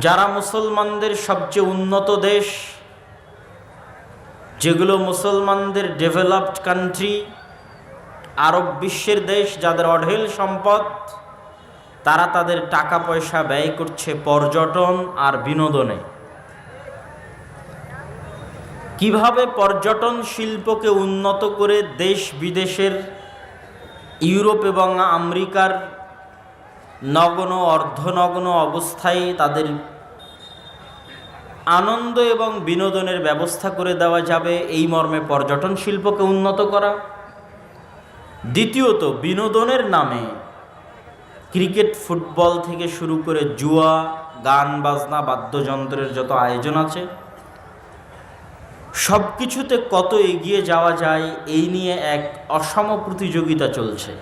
যারা মুসলমানদের সবচেয়ে উন্নত দেশ, যেগুলো মুসলমানদের ডেভেলপড কান্ট্রি, আরব বিশ্বের দেশ, যাদের অঢেল সম্পদ, তারা তাদের টাকা পয়সা ব্যয় করছে পর্যটন আর বিনোদনে। কিভাবে পর্যটন শিল্পকে উন্নত করে দেশ বিদেশের, ইউরোপ এবং আমেরিকার নগ্ন অর্ধনগ্ন অবস্থায় তাদের আনন্দ এবং বিনোদনের ব্যবস্থা করে দেওয়া যাবে, এই মর্মে পর্যটন শিল্পকে উন্নত করা। দ্বিতীয়ত, বিনোদনের নামে ক্রিকেট, ফুটবল থেকে শুরু করে জুয়া, গান বাজনা, বাদ্যযন্ত্রের যত আয়োজন আছে, সব কিছুতে কত এগিয়ে যাওয়া যায় এই নিয়ে এক অসম প্রতিযোগিতা চলছে।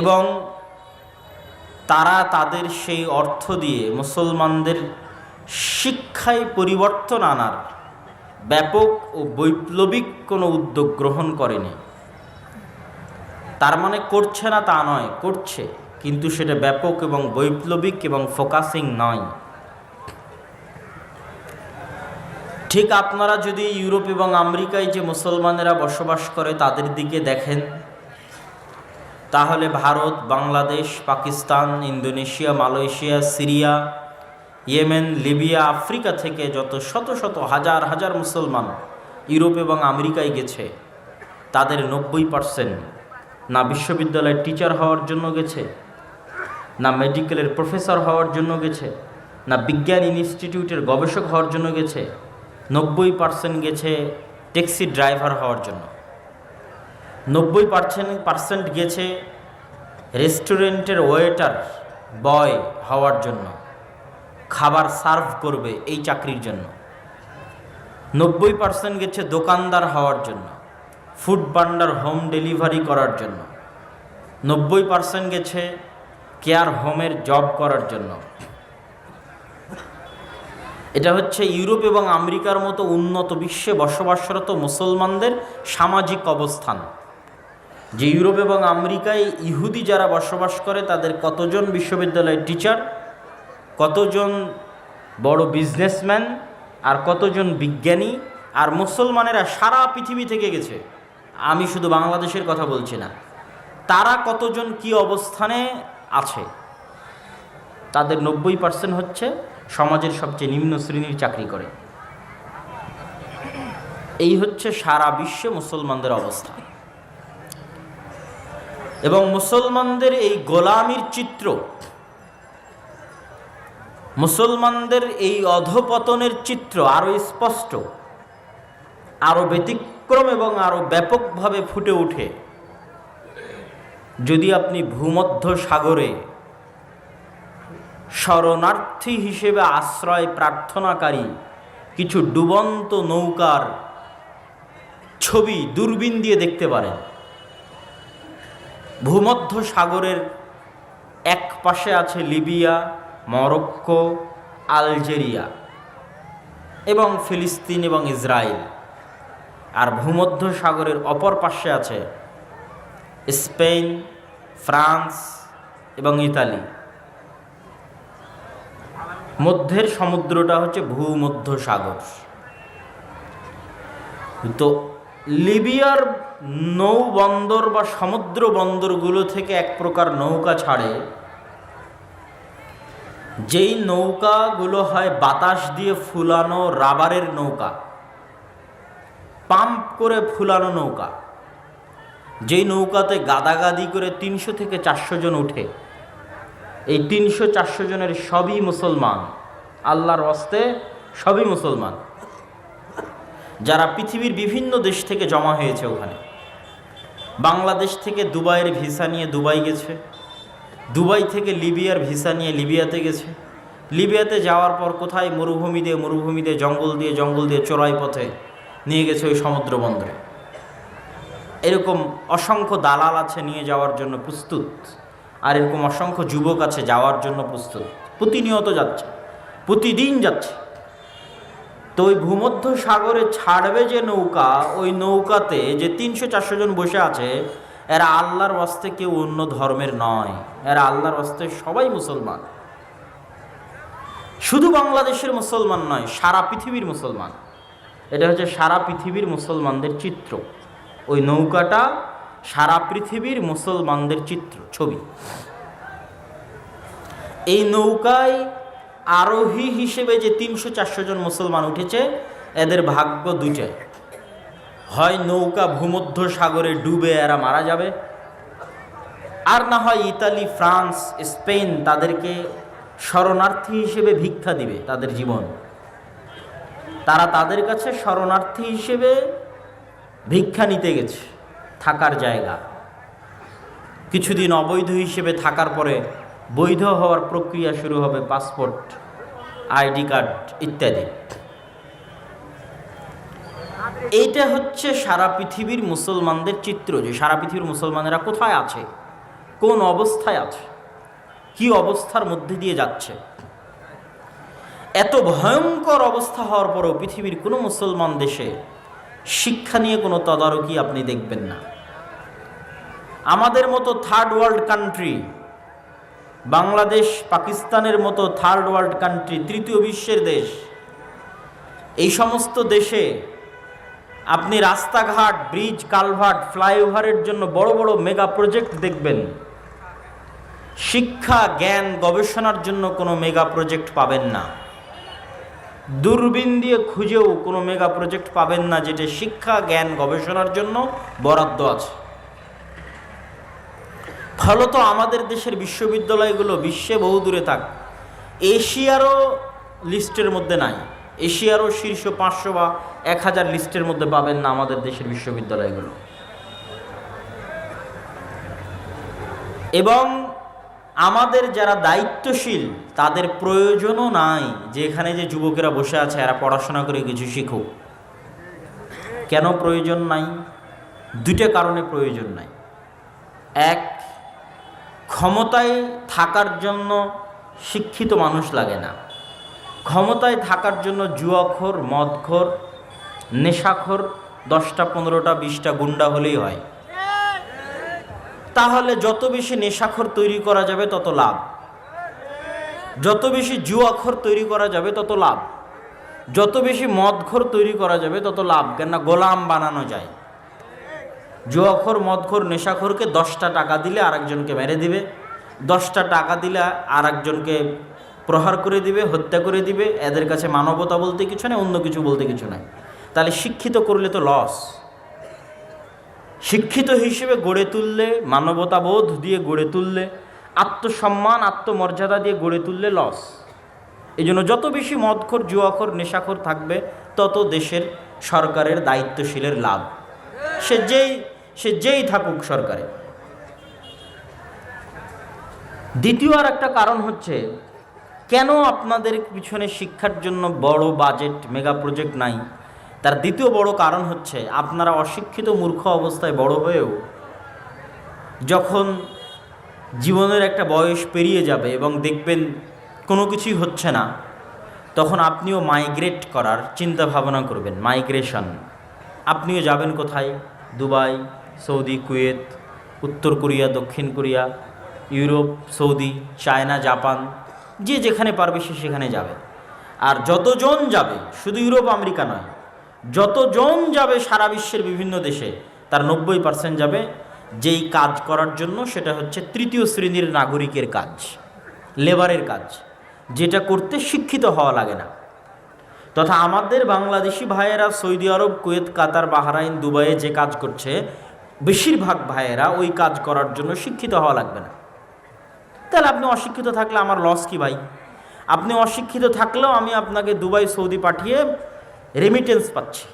এবং তারা তাদের সেই অর্থ দিয়ে মুসলমানদের শিক্ষায় পরিবর্তন আনার ব্যাপক ও বৈপ্লবিক কোনো উদ্যোগ গ্রহণ করেনি। তার মানে করছে না তা নয়, করছে, কিন্তু সেটা ব্যাপক এবং বৈপ্লবিক এবং ফোকাসিং নয়। ঠিক আপনারা যদি ইউরোপ এবং আমেরিকায় যে মুসলমানেরা বসবাস করে তাদের দিকে দেখেন, তাহলে Bharat, Bangladesh, Pakistan, Indonesia, Malaysia, Syria, Yemen, Libya, Africa থেকে যত শত শত হাজার হাজার মুসলমান ইউরোপ এবং আমেরিকায় গেছে, তাদের 90% না বিশ্ববিদ্যালয়ের টিচার হওয়ার জন্য গেছে, না মেডিকেলের প্রফেসর হওয়ার জন্য গেছে, না বিজ্ঞান ইনস্টিটিউটের গবেষক হওয়ার জন্য গেছে। 90% গেছে ট্যাক্সি ড্রাইভার হওয়ার জন্য। 90% গেছে রেস্টুরেন্টের ওয়েটার, বয় হওয়ার জন্য, খাবার সার্ভ করবে এই চাকরির জন্য। 90% গেছে দোকানদার হওয়ার জন্য, ফুড ভান্ডার, হোম ডেলিভারি করার জন্য। 90% গেছে কেয়ার হোমের জব করার জন্য। এটা হচ্ছে ইউরোপ এবং আমেরিকার মতো উন্নত বিশ্বে বসবাসরত মুসলমানদের সামাজিক অবস্থান। যে ইউরোপ এবং আমেরিকায় ইহুদি যারা বসবাস করে তাদের কতজন বিশ্ববিদ্যালয়ের টিচার, কতজন বড় বিজনেসম্যান, আর কতজন বিজ্ঞানী, আর মুসলমানেরা সারা পৃথিবী থেকে গেছে, আমি শুধু বাংলাদেশের কথা বলছি না, তারা কতজন কি অবস্থানে আছে। তাদের 90% হচ্ছে সমাজের সবচেয়ে নিম্ন শ্রেণীর চাকরি করে। এই হচ্ছে সারা বিশ্বে মুসলমানদের অবস্থা। এবং মুসলমানদের এই গোলামির চিত্র, মুসলমানদের এই অধপতনের চিত্র আরো স্পষ্ট, আরো ব্যতিক্রম এবং আরো ব্যাপকভাবে ফুটে ওঠে যদি আপনি ভূমধ্য সাগরে শরণার্থী হিসেবে আশ্রয় প্রার্থনাকারী কিছু ডুবন্ত নৌকার ছবি দূরবীন দিয়ে দেখতে পারেন। ভূমধ্য সাগরের এক পাশে আছে লিবিয়া, মরক্কো, আলজেরিয়া এবং ফিলিস্তিন এবং ইসরায়েল, আর ভূমধ্য সাগরের অপর পাশে আছে স্পেন, ফ্রান্স এবং ইতালি। মধ্যের সমুদ্রটা হচ্ছে ভূমধ্য সাগর। তো লিবিয়ার নৌবন্দর বা সমুদ্র বন্দরগুলো থেকে এক প্রকার নৌকা ছাড়ে, যেই নৌকাগুলো হয় বাতাস দিয়ে ফুলানো রাবারের নৌকা, পাম্প করে ফুলানো নৌকা, যেই নৌকাতে গাদাগাদি করে 300 থেকে 400 জন উঠে। এই 300-400 জনের সবই মুসলমান, আল্লাহর হস্তে সবই মুসলমান, যারা পৃথিবীর বিভিন্ন দেশ থেকে জমা হয়েছে ওখানে। বাংলাদেশ থেকে দুবাইয়ের ভিসা নিয়ে দুবাই গেছে, দুবাই থেকে লিবিয়ার ভিসা নিয়ে লিবিয়াতে গেছে, লিবিয়াতে যাওয়ার পর কোথায় মরুভূমি দিয়ে জঙ্গল দিয়ে চোরাই পথে নিয়ে গেছে ওই সমুদ্র বন্দরে। এরকম অসংখ্য দালাল আছে নিয়ে যাওয়ার জন্য প্রস্তুত, আর এরকম অসংখ্য যুবক আছে যাওয়ার জন্য প্রস্তুত, প্রতিনিয়ত যাচ্ছে, প্রতিদিন যাচ্ছে। তো ওই ভূমধ্য সাগরে ছাড়বে যে নৌকা, ওই নৌকাতে যে 300-400 জন বসে আছে, এরা আল্লাহর ওয়াস্তে কেউ অন্য ধর্মের নয়, এরা আল্লাহর ওয়াস্তে সবাই মুসলমান। শুধু বাংলাদেশের মুসলমান নয়, সারা পৃথিবীর মুসলমান। এটা হচ্ছে সারা পৃথিবীর মুসলমানদের চিত্র। ওই নৌকাটা সারা পৃথিবীর মুসলমানদের চিত্র, ছবি। এই নৌকায় আরোহী হিসেবে যে 300-400 জন মুসলমান উঠেছে, এদের ভাগ্য দুইটাই। হয় নৌকা ভূমধ্য সাগরে ডুবে এরা মারা যাবে, আর না হয় ইতালি, ফ্রান্স, স্পেন তাদেরকে শরণার্থী হিসেবে ভিক্ষা দিবে তাদের জীবন। তারা তাদের কাছে শরণার্থী হিসেবে ভিক্ষা নিতে গেছে, থাকার জায়গা। কিছুদিন অবৈধ হিসেবে থাকার পরে বৈধ হওয়ার প্রক্রিয়া শুরু হবে, পাসপোর্ট, আইডি কার্ড ইত্যাদি। এইটা হচ্ছে সারা পৃথিবীর মুসলমানদের চিত্র, যে সারা পৃথিবীর মুসলমানেরা কোথায় আছে, কোন অবস্থায় আছে, কি অবস্থার মধ্যে দিয়ে যাচ্ছে। এত ভয়ঙ্কর অবস্থা হওয়ার পরেও পৃথিবীর কোনো মুসলমান দেশে শিক্ষা নিয়ে কোনো তদারকি আপনি দেখবেন না। আমাদের মতো থার্ড ওয়ার্ল্ড কান্ট্রি, বাংলাদেশ, পাকিস্তানের মতো থার্ড ওয়ার্ল্ড কান্ট্রি, তৃতীয় বিশ্বের দেশ, এই সমস্ত দেশে আপনি রাস্তাঘাট, ব্রিজ, কালভার্ট, ফ্লাইওভারের জন্য বড় বড় মেগা প্রজেক্ট দেখবেন। শিক্ষা, জ্ঞান, গবেষণার জন্য কোনো মেগা প্রজেক্ট পাবেন না। দূরবীন দিয়ে খুঁজেও কোনো মেগা প্রজেক্ট পাবেন না যেটা শিক্ষা, জ্ঞান, গবেষণার জন্য বরাদ্দ আছে। ফলত আমাদের দেশের বিশ্ববিদ্যালয়গুলো বিশ্বে বহু দূরে থাক, এশিয়ারও লিস্টের মধ্যে নাই। এশিয়ারও শীর্ষ 500 বা 1000 লিস্টের মধ্যে পাবেন না আমাদের দেশের বিশ্ববিদ্যালয়গুলো। এবং আমাদের যারা দায়িত্বশীল তাদের প্রয়োজনও নাই যে এখানে যে যুবকেরা বসে আছে এরা পড়াশোনা করে কিছু শিখুক। কেন প্রয়োজন নাই? দুইটা কারণে প্রয়োজন নাই। এক, ক্ষমতায় থাকার জন্য শিক্ষিত মানুষ লাগে না। ক্ষমতায় থাকার জন্য জুয়াখোর, মদখোর, নেশাখোর 10টা 15টা 20টা গুন্ডা হলেই হয়। তাহলে যত বেশি নেশাখোর তৈরি করা যাবে তত লাভ, যত বেশি জুয়াখোর তৈরি করা যাবে তত লাভ, যত বেশি মদখোর তৈরি করা যাবে তত লাভ। কেন না গোলাম বানানো যায়। জুয়াখোর, মদখোর, নেশাখোরকে 10টা টাকা দিলে আরেকজনকে মেরে দিবে, 10টা টাকা দিলে আরেকজনকে প্রহার করে দিবে, হত্যা করে দিবে। এদের কাছে মানবতা বলতে কিছু নেই, অন্য কিছু বলতে কিছু নাই। তাহলে শিক্ষিত করলে তো লস। শিক্ষিত হিসেবে গড়ে তুললে, মানবতাবোধ দিয়ে গড়ে তুললে, আত্মসম্মান, আত্মমর্যাদা দিয়ে গড়ে তুললে লস। এই জন্য যত বেশি মদখোর, জুয়াখোর, নেশাখোর থাকবে তত দেশের সরকারের দায়িত্বশীলের লাভ, সে যেই থাকুক সরকারে। দ্বিতীয় আর একটা কারণ হচ্ছে কেন আপনাদের পিছনে শিক্ষার জন্য বড় বাজেট, মেগা প্রজেক্ট নাই। তার দ্বিতীয় বড় কারণ হচ্ছে আপনারা অশিক্ষিত মূর্খ অবস্থায় বড় হয়েও যখন জীবনের একটা বয়স পেরিয়ে যাবে এবং দেখবেন কোনো কিছুই হচ্ছে না, তখন আপনিও মাইগ্রেট করার চিন্তা ভাবনা করবেন। মাইগ্রেশন, আপনিও যাবেন কোথায়? দুবাই, সৌদি, কুয়েত, উত্তর কোরিয়া, দক্ষিণ Korea, Europe, Saudi, China, Japan, যে যেখানে পারবে সে সেখানে যাবে। আর যতজন যাবে, শুধু ইউরোপ আমেরিকা নয়, যতজন যাবে সারা বিশ্বের বিভিন্ন দেশে, তার 90% যাবে যেই কাজ করার জন্য, সেটা হচ্ছে তৃতীয় শ্রেণীর নাগরিকের কাজ, লেবারের কাজ, যেটা করতে শিক্ষিত হওয়া লাগে না। তথা আমাদের বাংলাদেশি ভাইয়েরা সৌদি আরব, কুয়েত, কাতার, বাহরাইন, দুবাইয়ে যে কাজ করছে, বেশিরভাগ ভাইয়েরা ওই কাজ করার জন্য শিক্ষিত হওয়া লাগবে না। তাহলে আপনি অশিক্ষিত থাকলে আমার লস কি ভাই? আপনি অশিক্ষিত থাকলেও আমি আপনাকে দুবাই, সৌদি পাঠিয়ে রেমিটেন্স পাচ্ছি।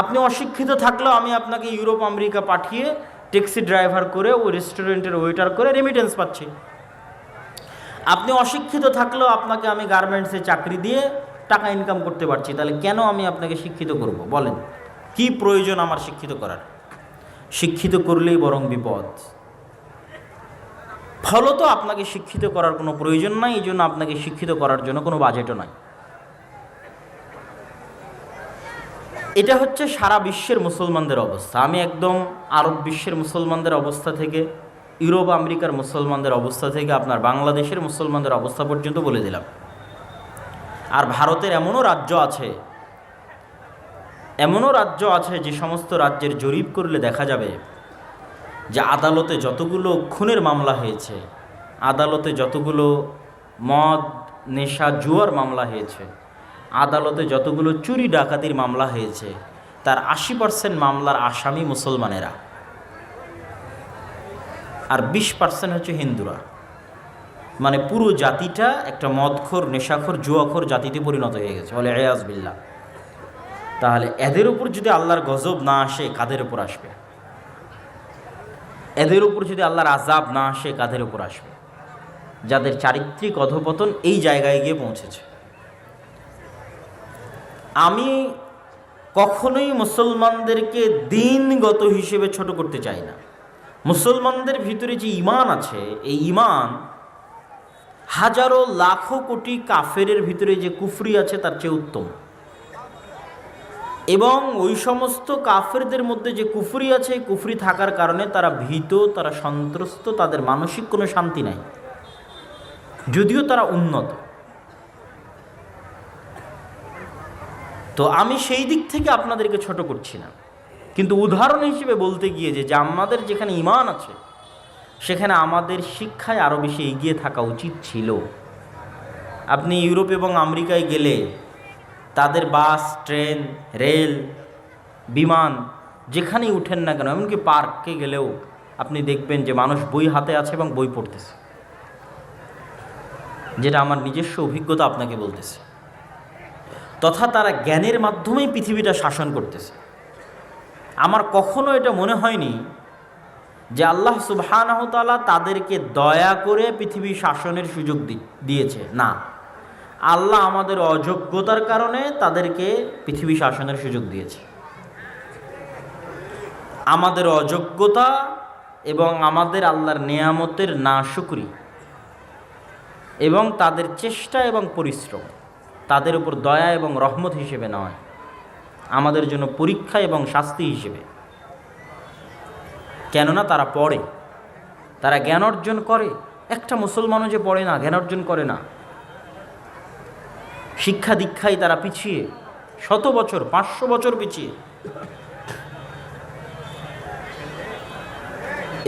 আপনি অশিক্ষিত থাকলেও আমি আপনাকে ইউরোপ, আমেরিকা পাঠিয়ে ট্যাক্সি ড্রাইভার করে, ওই রেস্টুরেন্টের ওয়েটার করে রেমিটেন্স পাচ্ছি। আপনি অশিক্ষিত থাকলেও আপনাকে আমি গার্মেন্টসে চাকরি দিয়ে টাকা ইনকাম করতে পারছি। তাহলে কেন আমি আপনাকে শিক্ষিত করব? বলেন, কি প্রয়োজন আমার শিক্ষিত করার? শিক্ষিত করলেই বরং বিপদ। ফলত আপনাকে শিক্ষিত করার কোনো প্রয়োজন নাই, এই জন্য আপনাকে শিক্ষিত করার জন্য কোনো বাজেটও নাই। এটা হচ্ছে সারা বিশ্বের মুসলমানদের অবস্থা। আমি একদম আরব বিশ্বের মুসলমানদের অবস্থা থেকে, ইউরোপ আমেরিকার মুসলমানদের অবস্থা থেকে আপনার বাংলাদেশের মুসলমানদের অবস্থা পর্যন্ত বলে দিলাম। আর ভারতের এমনও রাজ্য আছে যে সমস্ত রাজ্যের জরিপ করলে দেখা যাবে যে আদালতে যতগুলো খুনের মামলা হয়েছে, আদালতে যতগুলো মদ নেশা জুয়ার মামলা হয়েছে, আদালতে যতগুলো চুরি ডাকাতির মামলা হয়েছে, তার 80% মামলার আসামি মুসলমানেরা, আর 20% হচ্ছে হিন্দুরা। মানে পুরো জাতিটা একটা মদখোর, নেশাখোর, জুয়াখোর জাতিতে পরিণত হয়ে গেছে, বলে আয়াজ বিল্লাহ। তাহলে এদের উপর যদি আল্লাহর গজব না আসে, কাদের উপর আসবে? এদের উপর যদি আল্লাহর আযাব না আসে, কাদের উপর আসবে? যাদের চারিত্রিক অধঃপতন এই জায়গায় গিয়ে পৌঁছেছে। আমি কখনোই মুসলমানদেরকে দিনগত হিসেবে ছোট করতে চাই না। মুসলমানদের ভিতরে যে ঈমান আছে, এই ঈমান হাজারো লাখো কোটি কাফেরের ভিতরে যে কুফরি আছে তার চেয়ে উত্তম। এবং ওই সমস্ত কাফেরদের মধ্যে যে কুফরি আছে, কুফরি থাকার কারণে তারা ভীত, তারা সন্ত্রস্ত, তাদের মানসিক কোনো শান্তি নাই, যদিও তারা উন্নত। তো আমি সেই দিক থেকে আপনাদেরকে ছোট করছি না, কিন্তু উদাহরণ হিসেবে বলতে গিয়ে যে আমাদের যেখানে ঈমান আছে সেখানে আমাদের শিক্ষায় আরও বেশি এগিয়ে থাকা উচিত ছিল। আপনি ইউরোপ এবং আমেরিকায় গেলে তাদের বাস, ট্রেন, রেল, বিমান যেখানেই উঠেন না কেন, এমনকি পার্কে গেলেও আপনি দেখবেন যে মানুষ বই হাতে আছে এবং বই পড়তেছে, যেটা আমার নিজস্ব অভিজ্ঞতা আপনাকে বলতেছে। তথা তারা জ্ঞানের মাধ্যমেই পৃথিবীটা শাসন করতেছে। আমার কখনো এটা মনে হয়নি যে আল্লাহ সুবহানাহু ওয়া তাআলা তাদেরকে দয়া করে পৃথিবী শাসনের সুযোগ দিয়েছে, না, আল্লাহ আমাদের অযোগ্যতার কারণে তাদেরকে পৃথিবী শাসনের সুযোগ দিয়েছে। আমাদের অযোগ্যতা এবং আমাদের আল্লাহর নেয়ামতের নাশুকরি এবং তাদের চেষ্টা এবং পরিশ্রম তাদের উপর দয়া এবং রহমত হিসেবে নয়, আমাদের জন্য পরীক্ষা এবং শাস্তি হিসেবে। কেননা তারা পড়ে, তারা জ্ঞান অর্জন করে। একটা মুসলমানও যে পড়ে না, জ্ঞান অর্জন করে না, শিক্ষা দীক্ষায় তারা পিছিয়ে, 100 বছর 500 বছর পিছিয়ে।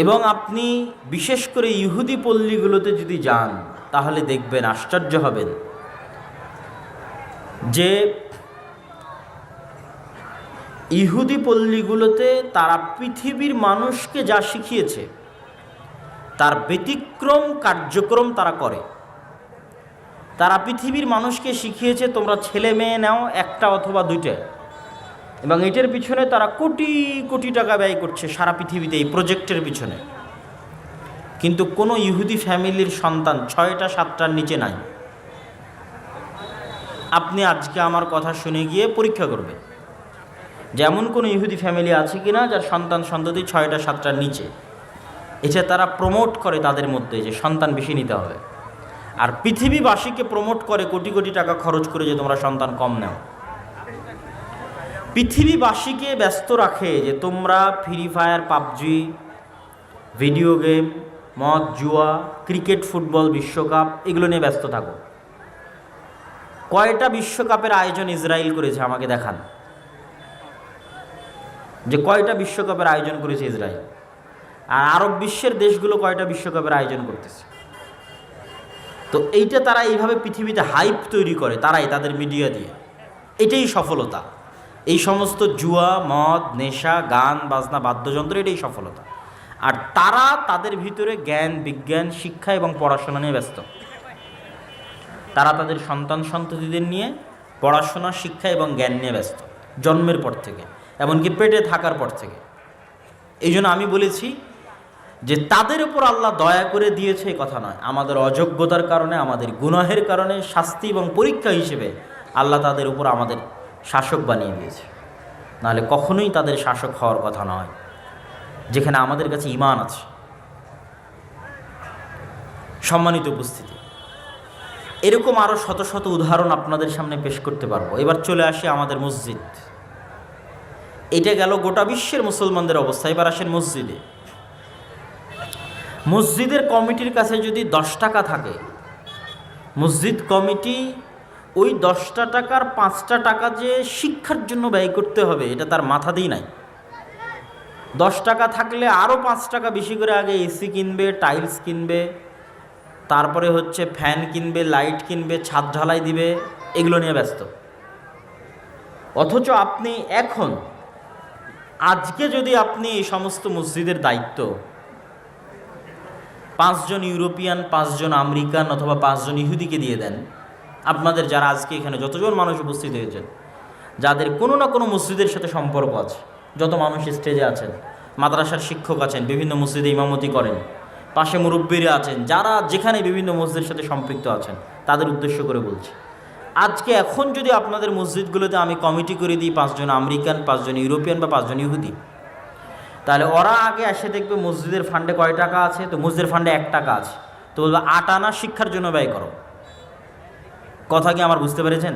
এবং আপনি বিশেষ করে ইহুদি পল্লীগুলোতে যদি যান তাহলে দেখবেন, আশ্চর্য হবেন যে ইহুদি পল্লীগুলোতে তারা পৃথিবীর মানুষকে যা শিখিয়েছে তার ব্যতিক্রম কার্যক্রম তারা করে। তারা পৃথিবীর মানুষকে শিখিয়েছে তোমরা ছেলে মেয়ে নাও, একটা অথবা দুইটা, এবং এটার পিছনে তারা কোটি কোটি টাকা ব্যয় করছে সারা পৃথিবীতে এই প্রজেক্টের পিছনে। কিন্তু কোনো ইহুদি ফ্যামিলির সন্তান 6টা 7টার নিচে নাই। আপনি আজকে আমার কথা শুনে গিয়ে পরীক্ষা করবেন যেমন কোনো ইহুদি ফ্যামিলি আছে কিনা যার সন্তান সন্ততি 6টা 7টার নিচে। এটা তারা প্রমোট করে তাদের মধ্যে যে সন্তান বেশি নিতে হবে, আর পৃথিবীবাসীকে প্রমোট করে কোটি কোটি টাকা খরচ করে যে তোমরা সন্তান কম নাও। পৃথিবীবাসীকে ব্যস্ত রাখে যে তোমরা free fire, PUBG, video game, মদ, জুয়া, ক্রিকেট, ফুটবল, বিশ্বকাপ এগুলো নিয়ে ব্যস্ত থাকো। কয়টা বিশ্বকাপের আয়োজন ইসরায়েল করেছে আমাকে দেখান, যে কয়টা বিশ্বকাপের আয়োজন করেছে ইসরায়েল। আর আরব বিশ্বের দেশগুলো কয়টা বিশ্বকাপের আয়োজন করতেছে। তো এইটা তারা এইভাবে পৃথিবীতে হাইপ তৈরি করে, তারাই তাদের মিডিয়া দিয়ে। এটাই সফলতা। এই সমস্ত জুয়া, মদ, নেশা, গান বাজনা, বাদ্যযন্ত্র, এটাই সফলতা। আর তারা তাদের ভিতরে জ্ঞান, বিজ্ঞান, শিক্ষা এবং পড়াশোনা নিয়ে ব্যস্ত। তারা তাদের সন্তান সন্ততিদের নিয়ে পড়াশোনা, শিক্ষা এবং জ্ঞান নিয়ে ব্যস্ত, জন্মের পর থেকে, এমনকি পেটে থাকার পর থেকে। এই জন্য আমি বলেছি যে তাদের উপর আল্লাহ দয়া করে দিয়েছে এ কথা নয়, আমাদের অযোগ্যতার কারণে, আমাদের গুনাহের কারণে শাস্তি এবং পরীক্ষা হিসেবে আল্লাহ তাদের উপর আমাদের শাসক বানিয়ে দিয়েছে। নাহলে কখনোই তাদের শাসক হওয়ার কথা নয়, যেখানে আমাদের কাছে ঈমান আছে। সম্মানিত উপস্থিতি, এরকম আরও শত শত উদাহরণ আপনাদের সামনে পেশ করতে পারবো। এবার চলে আসি আমাদের মসজিদ। এটা গেল গোটা বিশ্বের মুসলমানদের অবস্থা। এবার আসেন মসজিদে। মসজিদের কমিটির কাছে যদি 10 টাকা থাকে, মসজিদ কমিটি ওই 10টা টাকার 5টা টাকা যে শিক্ষার জন্য ব্যয় করতে হবে এটা তার মাথাতেই নাই। 10 টাকা থাকলে আরও 5 টাকা বেশি করে আগে এসি কিনবে, টাইলস কিনবে, তারপরে হচ্ছে ফ্যান কিনবে, লাইট কিনবে, ছাদ ঢালাই দিবে, এগুলো নিয়ে ব্যস্ত। অথচ আপনি এখন আজকে যদি আপনি এই সমস্ত মসজিদের দায়িত্ব 5 জন ইউরোপিয়ান, 5 জন আমেরিকান অথবা 5 জন ইহুদিকে দিয়ে দেন, আপনাদের যারা আজকে এখানে যতজন মানুষ উপস্থিত হয়েছেন, যাদের কোনো না কোনো মসজিদের সাথে সম্পর্ক আছে, যত মানুষ স্টেজে আছেন, মাদ্রাসার শিক্ষক আছেন, বিভিন্ন মসজিদে ইমামতি করেন, পাশে মুরব্বীরা আছেন, যারা যেখানে বিভিন্ন মসজিদের সাথে সম্পৃক্ত আছেন, তাদের উদ্দেশ্য করে বলছি, আজকে এখন যদি আপনাদের মসজিদগুলোতে আমি কমিটি করে দিই 5 জন আমেরিকান, 5 জন ইউরোপিয়ান বা 5 জন ইহুদি, তাহলে ওরা আগে এসে দেখবে মসজিদের ফান্ডে কয় টাকা আছে, তো মসজিদের ফান্ডে 1 টাকা আছে, তো বলবে 8 আনা শিক্ষার জন্য ব্যয় করো। কথা কি আমার বুঝতে পেরেছেন?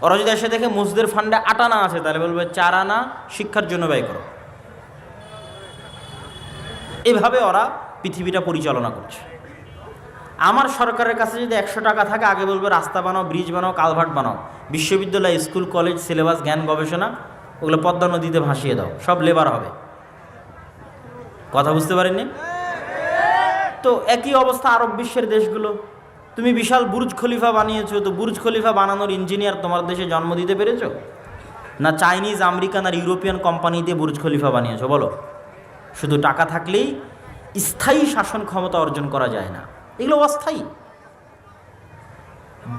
ওরা যদি এসে দেখে মসজিদের ফান্ডে 8 আনা আছে, তাহলে বলবে 4 আনা শিক্ষার জন্য ব্যয় করো। এভাবে ওরা পৃথিবীটা পরিচালনা করছে। আমার সরকারের কাছে যদি 100 টাকা থাকে, আগে বলবে রাস্তা বানাও, ব্রিজ বানাও, কালভার্ট বানাও, বিশ্ববিদ্যালয়, স্কুল, কলেজ, সিলেবাস, জ্ঞান, গবেষণা, ওগুলো পদ্মা নদীতে ভাসিয়ে দাও, সব লেবার হবে। কথা বুঝতে পারেননি? তো একই অবস্থা আরব বিশ্বের দেশগুলো। তুমি বিশাল বুর্জ খলিফা বানিয়েছো, তো বুর্জ খলিফা বানানোর ইঞ্জিনিয়ার তোমার দেশে জন্ম দিতে পেরেছো? না চাইনিজ, আমেরিকান আর ইউরোপিয়ান কোম্পানি দিয়ে বুর্জ খলিফা বানিয়েছো? বলো। শুধু টাকা থাকলেই স্থায়ী শাসন ক্ষমতা অর্জন করা যায় না, এগুলো অস্থায়ী।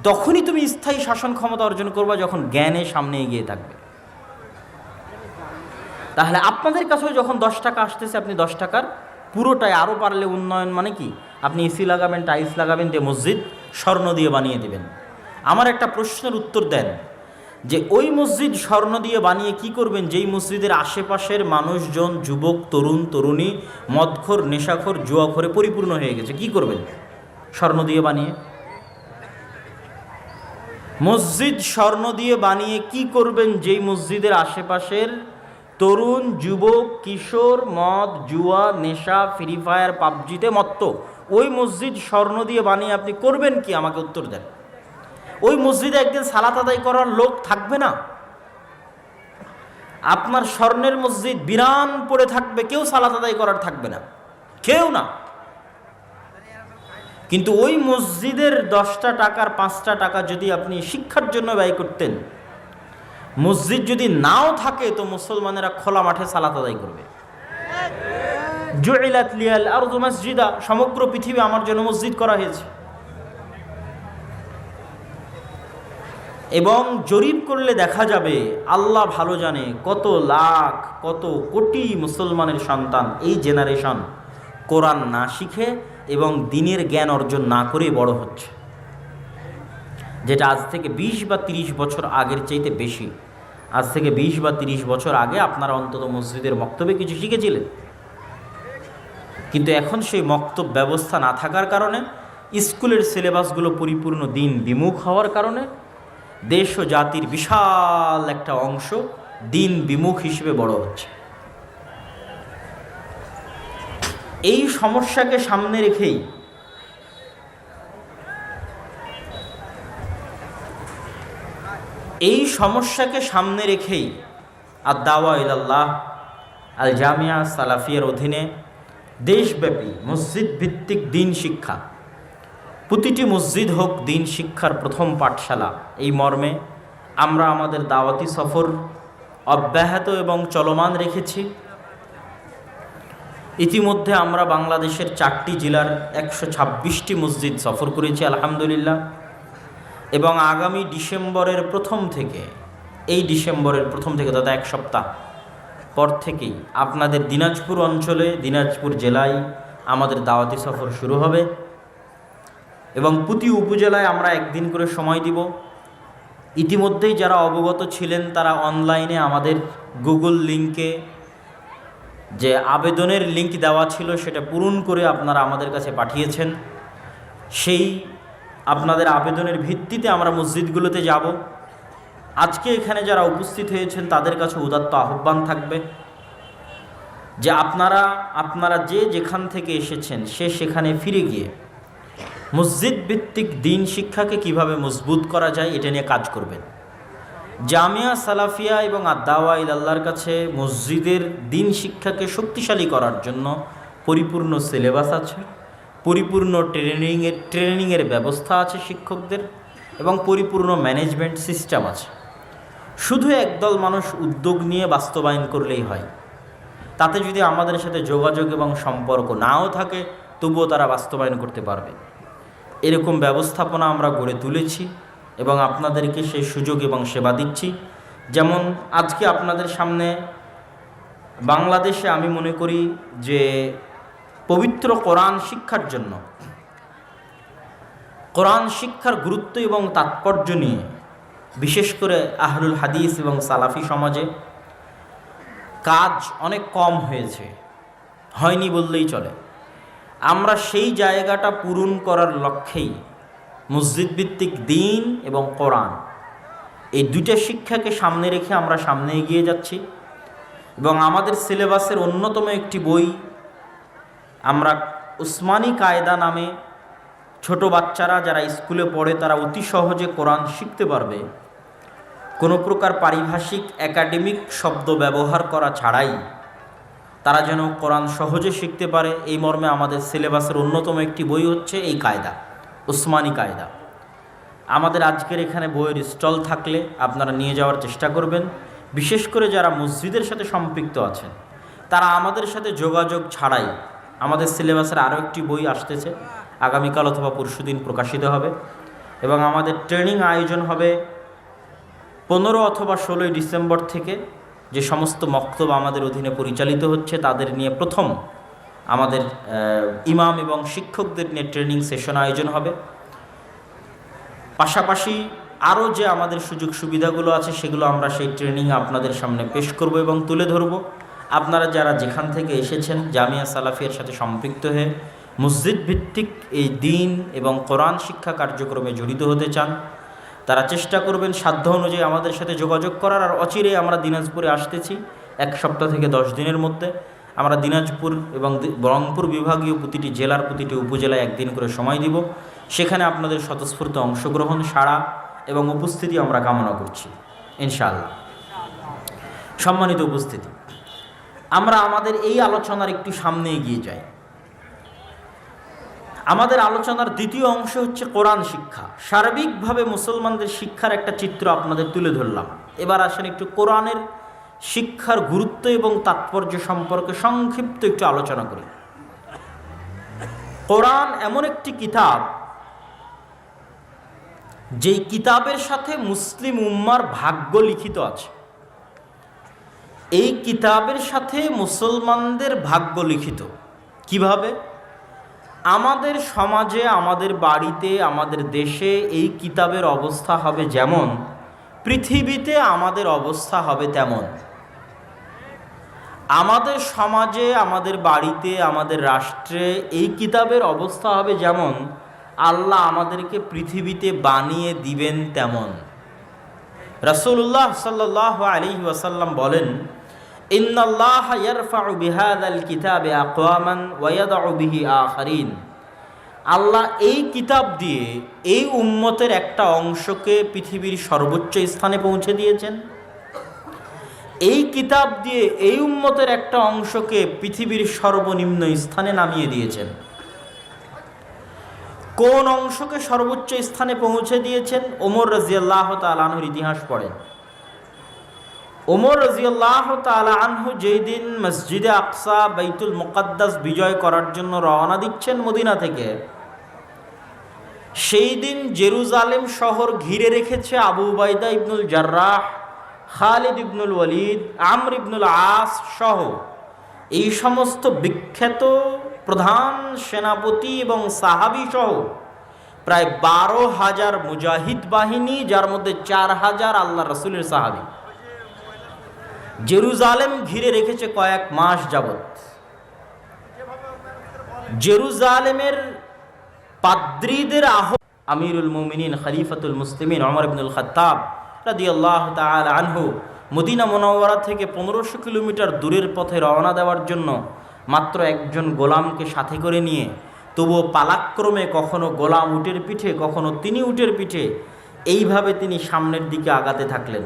তখনই তুমি স্থায়ী শাসন ক্ষমতা অর্জন করবা যখন জ্ঞানে সামনে এগিয়ে থাকবে। তাহলে আপনাদের কাছেও যখন 10 টাকা আসতেছে, আপনি 10 টাকার পুরোটাই, আরও পারলে উন্নয়ন মানে কি, আপনি এসি লাগাবেন, টাইলস লাগাবেন, দিয়ে মসজিদ স্বর্ণ দিয়ে বানিয়ে দিবেন। আমার একটা প্রশ্নের উত্তর দেন যে ওই মসজিদ স্বর্ণ দিয়ে বানিয়ে কি করবেন যেই মসজিদের আশেপাশের মানুষজন, যুবক, তরুণ, তরুণী, মদখোর, নেশাখোর, জুয়াখোরে পরিপূর্ণ হয়ে গেছে? কি করবেন স্বর্ণ দিয়ে বানিয়ে? মসজিদ স্বর্ণ দিয়ে বানিয়ে কি করবেন যেই মসজিদের আশেপাশের তরুণ, যুবক, কিশোর মদ, জুয়া, নেশা, ফ্রি ফায়ার, পাবজিতে মত্ত? ওই মসজিদ স্বর্ণ দিয়ে বানিয়ে আপনি করবেন কি? আমাকে উত্তর দেন। ওই মসজিদে একদিন সালাত আদায় করার লোক থাকবে না। আপনার স্বর্ণের মসজিদ বিরান পড়ে থাকবে, কেউ সালাত আদায় করার থাকবে না, কেউ না। কিন্তু ওই মসজিদের 10টা টাকার 5টা টাকা যদি আপনি শিক্ষার জন্য ব্যয় করতেন, মসজিদ যদি নাও থাকে তো মুসলমানেরা খোলা মাঠে সালাত আদায় করবে। জুইলাত লিয়াল আরদু মাসজিদা, সমগ্র পৃথিবী আমার জন্য মসজিদ করা হয়েছে। এবং জরিপ করলে দেখা যাবে, আল্লাহ ভালো জানে কত লাখ, কত কোটি মুসলমানের সন্তান এই জেনারেশন কোরআন না শিখে এবং দ্বীনের জ্ঞান অর্জন না করে বড় হচ্ছে, যেটা আজ থেকে 20 বা 30 বছর আগের চাইতে বেশি। আজ থেকে 20 বা 30 বছর আগে আপনারা অন্তত মসজিদের মক্তবে কিছু শিখেছিলেন, কিন্তু এখন সেই মক্তব ব্যবস্থা না থাকার কারণে, স্কুলের সিলেবাসগুলো পরিপূর্ণ দিন বিমুখ হওয়ার কারণে দেশ ও জাতির বিশাল একটা অংশ দিন বিমুখ হিসেবে বড় হচ্ছে। এই সমস্যাকে সামনে রেখেই আদ-দাওয়া ইলাল্লাহ আল জামিয়া সালাফিয়ার অধীনে দেশব্যাপী মসজিদ ভিত্তিক দিন শিক্ষা, প্রতিটি মসজিদ হোক দিন শিক্ষার প্রথম পাঠশালা, এই মর্মে আমরা আমাদের দাওয়াতি সফর অব্যাহত এবং চলমান রেখেছি। ইতিমধ্যে আমরা বাংলাদেশের 4টি জেলার 126টি মসজিদ সফর করেছি আলহামদুলিল্লাহ। এবং আগামী ডিসেম্বরের প্রথম থেকে, এই ডিসেম্বরের প্রথম থেকে তথা 1 সপ্তাহ পর থেকেই আপনাদের দিনাজপুর অঞ্চলে, দিনাজপুর জেলায় আমাদের দাওয়াতি সফর শুরু হবে এবং প্রতি উপজেলায় আমরা একদিন করে সময় দিব। ইতিমধ্যেই যারা অবগত ছিলেন তারা অনলাইনে আমাদের গুগল লিঙ্কে যে আবেদনের লিঙ্ক দেওয়া ছিল সেটা পূরণ করে আপনারা আমাদের কাছে পাঠিয়েছেন। সেই আপনাদের আবেদনের ভিত্তিতে আমরা মসজিদগুলোতে যাব আজকে এখানে যারা উপস্থিত হয়েছেন তাদের কাছে উদাত্ত আহ্বান থাকবে যে আপনারা যে যেখান থেকে এসেছেন সেখানে ফিরে গিয়ে মসজিদ ভিত্তিক দিন শিক্ষাকে কিভাবে মজবুত করা যায় এটা নিয়ে কাজ করবেন। জামিয়া সালাফিয়া এবং আদ-দাওয়া ইলাল্লাহর কাছে মসজিদের দিন শিক্ষাকে শক্তিশালী করার জন্য পরিপূর্ণ সিলেবাস আছে, পরিপূর্ণ ট্রেনিংয়ের ব্যবস্থা আছে শিক্ষকদের, এবং পরিপূর্ণ ম্যানেজমেন্ট সিস্টেম আছে। শুধু একদল মানুষ উদ্যোগ নিয়ে বাস্তবায়ন করলেই হয়। তাতে যদি আমাদের সাথে যোগাযোগ এবং সম্পর্ক নাও থাকে তবুও তারা বাস্তবায়ন করতে পারবে। এরকম ব্যবস্থাপনা আমরা গড়ে তুলেছি এবং আপনাদেরকে সেই সুযোগ এবং সেবা দিচ্ছি। যেমন আজকে আপনাদের সামনে বাংলাদেশে আমি মনে করি যে পবিত্র কোরআন শিক্ষার জন্য, কোরআন শিক্ষার গুরুত্ব এবং তাৎপর্য নিয়ে বিশেষ করে আহলুল হাদিস এবং সালাফি সমাজে কাজ অনেক কম হয়নি বললেই চলে। আমরা সেই জায়গাটা পূরণ করার লক্ষ্যেই মসজিদ ভিত্তিক দিন এবং কোরআন এই দুইটা শিক্ষাকে সামনে রেখে আমরা সামনে এগিয়ে যাচ্ছি। এবং আমাদের সিলেবাসের অন্যতম একটি বই আমরা উসমানী কায়দা নামে, ছোট বাচ্চারা যারা স্কুলে পড়ে তারা অতি সহজে কোরআন শিখতে পারবে, কোনো প্রকার পারিভাষিক একাডেমিক শব্দ ব্যবহার করা ছাড়াই তারা যেন কোরআন সহজে শিখতে পারে, এই মর্মে আমাদের সিলেবাসের অন্যতম একটি বই হচ্ছে এই কায়দা, উসমানী কায়দা। আমাদের আজকের এখানে বইয়ের স্টল থাকলে আপনারা নিয়ে যাওয়ার চেষ্টা করবেন। বিশেষ করে যারা মসজিদের সাথে সম্পৃক্ত আছেন তারা আমাদের সাথে যোগাযোগ ছাড়াই, আমাদের সিলেবাসের আরও একটি বই আসতেছে, আগামীকাল অথবা পরশুদিন প্রকাশিত হবে, এবং আমাদের ট্রেনিং আয়োজন হবে 15 অথবা 16 ডিসেম্বর থেকে। যে সমস্ত মক্তব আমাদের অধীনে পরিচালিত হচ্ছে তাদের নিয়ে প্রথম আমাদের ইমাম এবং শিক্ষকদের নিয়ে ট্রেনিং সেশন আয়োজন হবে। পাশাপাশি আরও যে আমাদের সুযোগ সুবিধাগুলো আছে সেগুলো আমরা সেই ট্রেনিং আপনাদের সামনে পেশ করব এবং তুলে ধরব। আপনারা যারা যেখান থেকে এসেছেন জামিয়া সালাফিয়ার সাথে সম্পৃক্ত হয়ে মসজিদ ভিত্তিক এই দিন এবং কোরআন শিক্ষা কার্যক্রমে জড়িত হতে চান, তারা চেষ্টা করবেন সাধ্য অনুযায়ী আমাদের সাথে যোগাযোগ করার। আর অচিরে আমরা দিনাজপুরে আসতেছি, 1 সপ্তাহ থেকে 10 দিনের মধ্যে আমরা দিনাজপুর এবং রংপুর বিভাগীয় প্রতিটি জেলার প্রতিটি উপজেলায় একদিন করে সময় দিব। সেখানে আপনাদের স্বতঃস্ফূর্ত অংশগ্রহণ, সাড়া এবং উপস্থিতি আমরা কামনা করছি ইনশাআল্লাহ। সম্মানিত উপস্থিতি, আমরা আমাদের এই আলোচনার একটু সামনে এগিয়ে যাই। আমাদের আলোচনার দ্বিতীয় অংশ হচ্ছে কোরআন শিক্ষা। সার্বিকভাবে মুসলমানদের শিক্ষার একটা চিত্র আপনাদের তুলে ধরলাম। এবার আসেন একটু কোরআনের শিক্ষার গুরুত্ব এবং তাৎপর্য সম্পর্কে সংক্ষিপ্ত একটু আলোচনা করি। কোরআন এমন একটি কিতাব যেই কিতাবের সাথে মুসলিম উম্মার ভাগ্য লিখিত আছে। এই কিতাবের সাথে মুসলমানদের ভাগ্য লিখিত কিভাবে? আমাদের সমাজে, আমাদের বাড়িতে, আমাদের দেশে এই কিতাবের অবস্থা হবে যেমন, পৃথিবীতে আমাদের অবস্থা হবে তেমন। আমাদের সমাজে, আমাদের বাড়িতে, আমাদের রাষ্ট্রে এই কিতাবের অবস্থা হবে যেমন, আল্লাহ আমাদেরকে পৃথিবীতে বানিয়ে দিবেন তেমন। রাসূলুল্লাহ সাল্লাল্লাহু আলাইহি ওয়াসাল্লাম বলেন, ইন্নাল্লাহা ইয়ারফাউ বিহাযাল কিতাবি আকওয়ামান ওয়া ইয়াদউ বিহি আখারিন। আল্লাহ এই কিতাব দিয়ে এই উম্মতের একটা অংশকে পৃথিবীর সর্বোচ্চ স্থানে পৌঁছে দিয়েছেন, এই কিতাব দিয়ে এই উম্মতের একটা অংশকে পৃথিবীর সর্বনিম্ন স্থানে নামিয়ে দিয়েছেন। কোন অংশকে সর্বোচ্চ স্থানে পৌঁছে দিয়েছেন? ওমর রাদিয়াল্লাহু তাআলা আনহুর ইতিহাস পড়েন। ওমর রাদিয়াল্লাহু তাআলা আনহু যেই দিন মসজিদে আকসা, বাইতুল মুকাদ্দাস বিজয় করার জন্য রওনা দিচ্ছেন মদিনা থেকে, সেই দিন জেরুজালেম শহর ঘিরে রেখেছে আবু উবাইদা ইবনুল জাররাহ, খালিদ ইবনুল ওয়ালিদ, আমর ইবনুল আস সহ এই সমস্ত বিখ্যাত প্রধান সেনাপতি এবং সাহাবী সহ প্রায় 12,000 মুজাহিদ বাহিনী, যার মধ্যে 4,000 আল্লাহ রাসূলের সাহাবী জেরুজালেম ঘিরে রেখেছে কয়েক মাস যাবত। জেরুজালেমের পাদ্রীদের আমিরুল মুমিনিন খলিফাতুল মুসলিমিন ওমর ইবনুল খাত্তাব রাদিয়াল্লাহু তাআলা আনহু মদিনা মুনাওয়ারা থেকে 1500 কিলোমিটার দূরের পথে রওনা দেওয়ার জন্য মাত্র একজন গোলামকে সাথে করে নিয়ে, তবুও পালাক্রমে কখনো গোলাম উটের পিঠে, কখনো তিনি উটের পিঠে, এইভাবে তিনি সামনের দিকে আগাতে থাকলেন।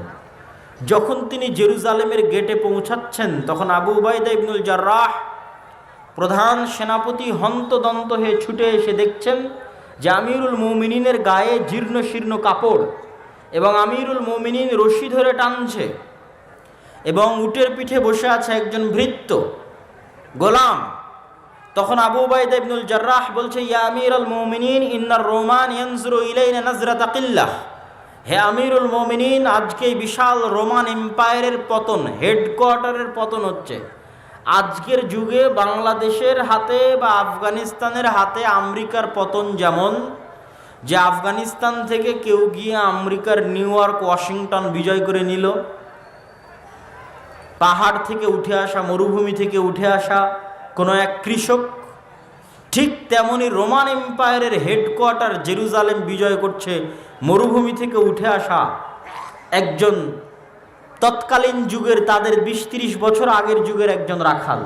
যখন তিনি জেরুজালেমের গেটে পৌঁছাচ্ছেন, তখন আবু উবাইদা ইবনুল জাররাহ প্রধান সেনাপতি হন্তদন্ত হয়ে ছুটে এসে দেখছেন যে আমিরুল মুমিনিনের গায়ে জীর্ণ শীর্ণ কাপড়, এবং আমিরুল মুমিনিন রশি ধরে টানছে, এবং উটের পিঠে বসে আছে একজন ভৃত্য গোলাম। তখন আবু উবাইদা ইবনুল জাররাহ বলছে, ইয়া আমিরুল মুমিনিন ইন্নার রোমান ইয়ানজুরু ইলাইনা নাজরাতা কিল্লাহ। হে আমিরুল মুমিনিন, আজকে বিশাল রোমান এম্পায়ারের পতন, হেডকোয়ার্টারের পতন হচ্ছে। আজকের যুগে বাংলাদেশের হাতে বা আফগানিস্তানের হাতে আমেরিকার পতন যেমন, যে আফগানিস্তান থেকে কেউ গিয়ে আমেরিকার নিউ ইয়র্ক, ওয়াশিংটন বিজয় করে নিল, পাহাড় থেকে উঠে আসা, মরুভূমি থেকে উঠে আসা কোনো এক কৃষক, ঠিক তেমনি রোমান এম্পায়ারের হেডকোয়ার্টার জেরুজালেম বিজয় করছে মরুভূমি থেকে উঠে আসা একজন তৎকালীন যুগের, তাদের 20-30 বছর আগের যুগের একজন রাখাল।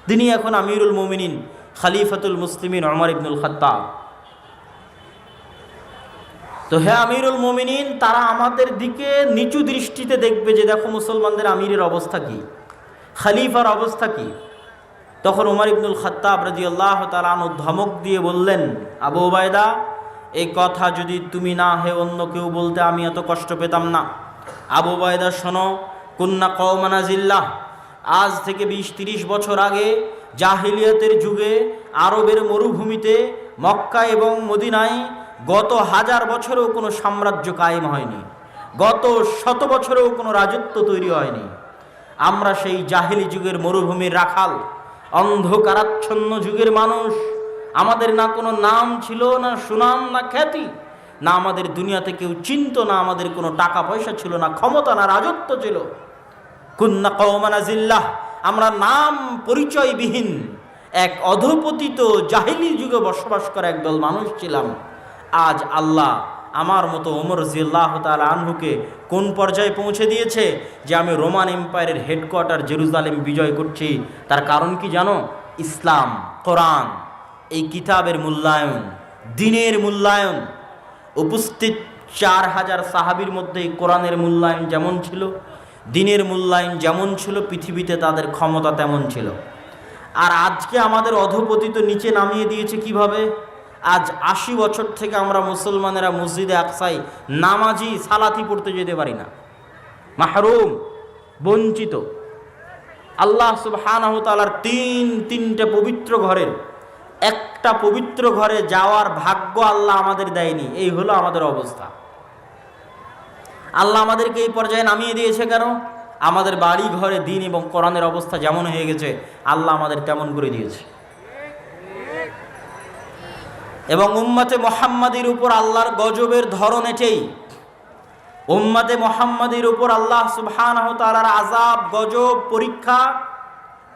তিনি এখন আমিরুল মুমিনিন খলিফাতুল মুসলিমিন ওমর ইবনুল খাত্তাব। তো হে আমিরুল মুমিনিন, তারা আমাদের দিকে নিচু দৃষ্টিতে দেখবে যে দেখো মুসলমানদের আমিরের অবস্থা কি, খলিফার অবস্থা কি। তখন ওমর ইবনুল খাত্তাব রাদিয়াল্লাহু তাআলা আনহু ধমক দিয়ে বললেন, আবু উবাইদা, এই কথা যদি তুমি না হে অন্য কেউ বলতে আমি এত কষ্ট পেতাম না। আবু উবাইদা শোনো, কুন্না কওমান আযিল্লাহ, আজ থেকে 20-30 বছর আগে জাহিলিয়াতের যুগে আরবের মরুভূমিতে মক্কা এবং মদিনায় গত 1000 বছরেও কোনো সাম্রাজ্য কায়েম হয়নি, গত 100 বছরেও কোনো রাজত্ব তৈরি হয়নি। আমরা সেই জাহিলি যুগের মরুভূমির রাখাল, অন্ধকারাচ্ছন্ন যুগের মানুষ। আমাদের না কোনো নাম ছিল, না সুনাম, না খ্যাতি, না আমাদের দুনিয়াতে কেউ চিনত, না আমাদের কোনো টাকা পয়সা ছিল, না ক্ষমতা, না রাজত্ব ছিল। কুন্না কওমান আযিল্লাহ, আমরা নাম পরিচয়বিহীন এক অধপতিত জাহিলি যুগে বসবাস করা একদল মানুষ ছিলাম। আজ আল্লাহ আমার মতো ওমর রাদিয়াল্লাহু তাআলা আনহুকে কোন পর্যায়ে পৌঁছে দিয়েছে যে আমি রোমান এম্পায়ারের হেডকোয়ার্টার জেরুজালেম বিজয় করছি। তার কারণ কি জানো? ইসলাম, কোরআন, এই কিতাবের মূল্যায়ন, দ্বীনের মূল্যায়ন। উপস্থিত 4000 সাহাবীর মধ্যে কোরআনের মূল্যায়ন যেমন ছিল, দ্বীনের মূল্যায়ন যেমন ছিল, পৃথিবীতে তাদের ক্ষমতা তেমন ছিল। আর আজকে আমাদের অধপতিত নিচে নামিয়ে দিয়েছে কিভাবে? আজ 80 বছর থেকে আমরা মুসলমানেরা মসজিদে আকসায় নামাজি সালাতি পড়তে যেতে পারি না, মাহরুম, বঞ্চিত। আল্লাহ সুবহানাহু ওয়া তাআলার তিনটে পবিত্র ঘরের একটা পবিত্র ঘরে যাওয়ার ভাগ্য আল্লাহ আমাদের দেয়নি। এই হলো আমাদের অবস্থা। আল্লাহ আমাদেরকে এই পর্যায়ে নামিয়ে দিয়েছে কেন? আমাদের বাড়ি ঘরে দ্বীন এবং কোরআনের অবস্থা যেমন হয়ে গেছে, আল্লাহ আমাদের তেমন করে দিয়েছে। এবং উম্মতে মুহাম্মাদির উপর আল্লাহর গজবের ধরন এটাই। উম্মতে মুহাম্মাদির উপর আল্লাহ সুবহানাহু ওয়া তাআলার আযাব, গজব, পরীক্ষা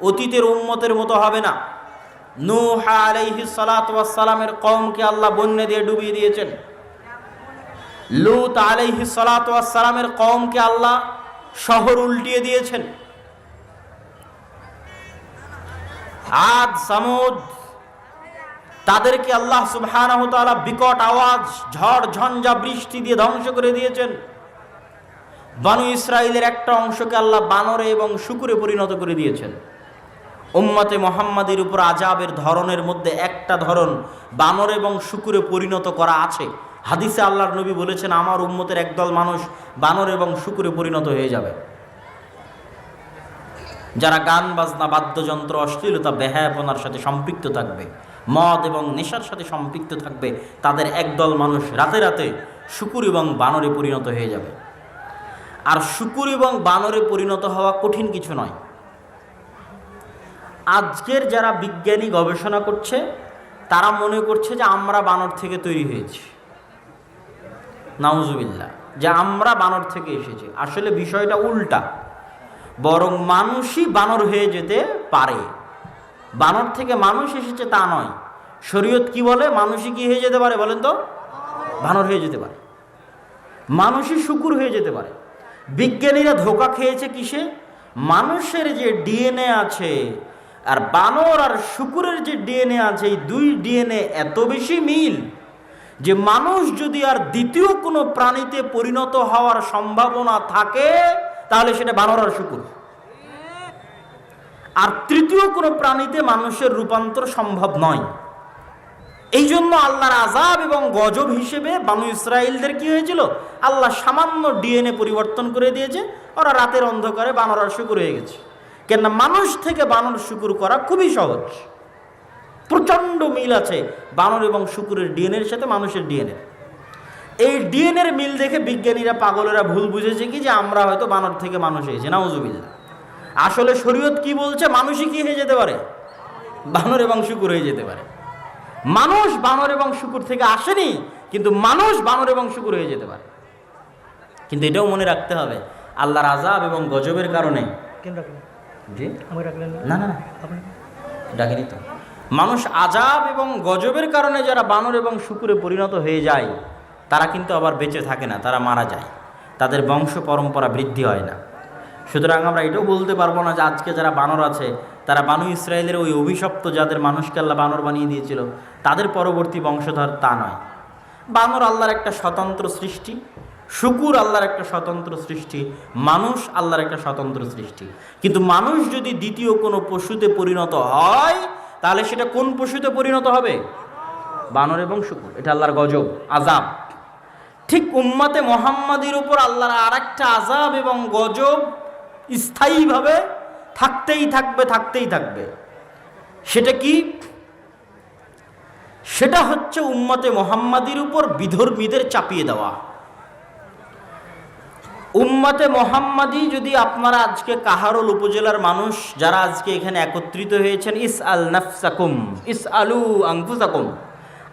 অতীতের উম্মতের মতো হবে না। নূহ আলাইহিস সালাতু ওয়াস সালামের কওমকে আল্লাহ বন্যা দিয়ে ডুবিয়ে দিয়েছেন। লূত আলাইহিস সালাতু ওয়াস সালামের কওমকে আল্লাহ শহর উল্টিয়ে দিয়েছেন। আদ, সামুদ, তাদেরকে আল্লাহ সুবহানাহু ওয়া তাআলা বিকট আওয়াজ, ঝড় ঝঞ্ঝা, বৃষ্টি দিয়ে ধ্বংস করে দিয়েছেন। বনু ইসরাইলের একটা অংশকে আল্লাহ বানরে এবং শূকরে পরিণত করে দিয়েছেন। উম্মতে মুহাম্মাদের উপর আযাবের ধরনের মধ্যে একটা ধরন বানর এবং শূকরে পরিণত করা আছে। হাদিসে আল্লাহর নবী বলেছেন, আমার উম্মতের একদল মানুষ বানর এবং শূকরে পরিণত হয়ে যাবে। যারা গান বাজনা, বাদ্যযন্ত্র, অশ্লীলতা, বেহায়াপনার সাথে সম্পৃক্ত থাকবে, মদ এবং নেশার সাথে সম্পৃক্ত থাকবে, তাদের একদল মানুষ রাতে রাতে শূকর এবং বানরে পরিণত হয়ে যাবে। আর শূকর এবং বানরে পরিণত হওয়া কঠিন কিছু নয়। আজকের যারা বিজ্ঞানী গবেষণা করছে, তারা মনে করছে যে আমরা বানর থেকে তৈরি হয়েছি। নাউজুবিল্লাহ, যে আমরা বানর থেকে এসেছি। আসলে বিষয়টা উল্টা, বরং মানুষই বানর হয়ে যেতে পারে। বানর থেকে মানুষ এসেছে তা নয়। শরীয়ত কি বলে? মানুষই কি হয়ে যেতে পারে বলেন তো? বানর হয়ে যেতে পারে। মানুষই শুকুর হয়ে যেতে পারে। বিজ্ঞানীরা ধোঁকা খেয়েছে কিসে? মানুষের যে ডিএনএ আছে আর বানর আর শুকুরের যে ডিএনএ আছে, এই দুই ডিএনএ এত বেশি মিল যে মানুষ যদি আর দ্বিতীয় কোনো প্রাণীতে পরিণত হওয়ার সম্ভাবনা থাকে তাহলে সেটা বানর আর শুকুর। আর তৃতীয় কোনো প্রাণীতে মানুষের রূপান্তর সম্ভব নয়। এই জন্য আল্লাহর আযাব এবং গজব হিসেবে বানু ইসরাইলদের কি হয়েছিল? আল্লাহ সামান্য ডিএনএ পরিবর্তন করে দিয়েছে, ওরা রাতের অন্ধকারে বানর আর শুকুর হয়ে গেছে। কেননা মানুষ থেকে বানর শুকুর করা খুবই সহজ। প্রচণ্ড মিল আছে বানর এবং শুকুরের ডিএনএর সাথে মানুষের ডিএনএ। এই ডিএনএর মিল দেখে বিজ্ঞানীরা পাগলেরা ভুল বুঝেছে কি যে আমরা হয়তো বানর থেকে মানুষ হয়েছে, নাউজুবিল্লাহ। আসলে শরীয়ত কি বলছে? মানুষই কি হয়ে যেতে পারে? বানর এবং শুকুর হয়ে যেতে পারে। মানুষ বানর এবং শুকুর থেকে আসেনি, কিন্তু মানুষ বানর এবং শুকুর হয়ে যেতে পারে। কিন্তু এটাও মনে রাখতে হবে আল্লাহর আযাব এবং গজবের কারণে। জি না না ডাকেনি তো। মানুষ আযাব এবং গজবের কারণে যারা বানর এবং শুকুরে পরিণত হয়ে যায় তারা কিন্তু আবার বেঁচে থাকে না, তারা মারা যায়, তাদের বংশ পরম্পরা বৃদ্ধি হয় না। সুতরাং আমরা এটাও বলতে পারবো না যে আজকে যারা বানর আছে তারা বানু ইসরায়েলের ওই অভিশপ্ত যাদের মানুষকে আল্লাহ বানর বানিয়ে দিয়েছিল তাদের পরবর্তী বংশধর, তা নয়। বানর আল্লাহর একটা স্বতন্ত্র সৃষ্টি, শুকুর আল্লাহর একটা স্বতন্ত্র সৃষ্টি, মানুষ আল্লাহর একটা স্বতন্ত্র সৃষ্টি। কিন্তু মানুষ যদি দ্বিতীয় কোনো পশুতে পরিণত হয় তাহলে সেটা কোন পশুতে পরিণত হবে? বানর এবং শুকুর। এটা আল্লাহর গজব, আযাব। ঠিক উম্মতে মুহাম্মাদির উপর আল্লাহর আর একটা আযাব এবং গজব স্থায়ীভাবে থাকতেই থাকবে, থাকতেই থাকবে। সেটা কি? সেটা হচ্ছে উম্মতে মুহাম্মাদির উপর বিধর্মীদের চাপিয়ে দেওয়া। উম্মতে মুহাম্মাদি যদি আপনারা আজকে কাহারোল উপজেলার মানুষ যারা আজকে এখানে একত্রিত হয়েছেন, ইসআল নাফসাকুম ইসআলু আনফুসাকুম,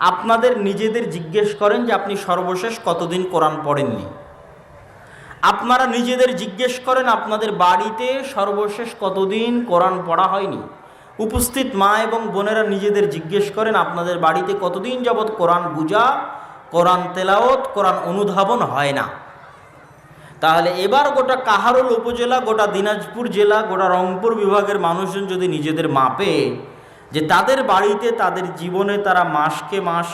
আপনাদের নিজেদের জিজ্ঞেস করেন যে আপনি সর্বশেষ কতদিন কোরআন পড়েননি। আপনারা নিজেদের জিজ্ঞেস করেন আপনাদের বাড়িতে সর্বশেষ কতদিন কোরআন পড়া হয়নি। উপস্থিত মা এবং বোনেরা নিজেদের জিজ্ঞেস করেন আপনাদের বাড়িতে কতদিন যাবৎ কোরআন বুঝা, কোরআন তেলাওয়াত, কোরআন অনুধাবন হয় না। তাহলে এবার গোটা কাহারোল উপজেলা, গোটা দিনাজপুর জেলা, গোটা রংপুর বিভাগের মানুষজন যদি নিজেদের মাপে যে তাদের বাড়িতে তাদের জীবনে তারা মাসকে মাস,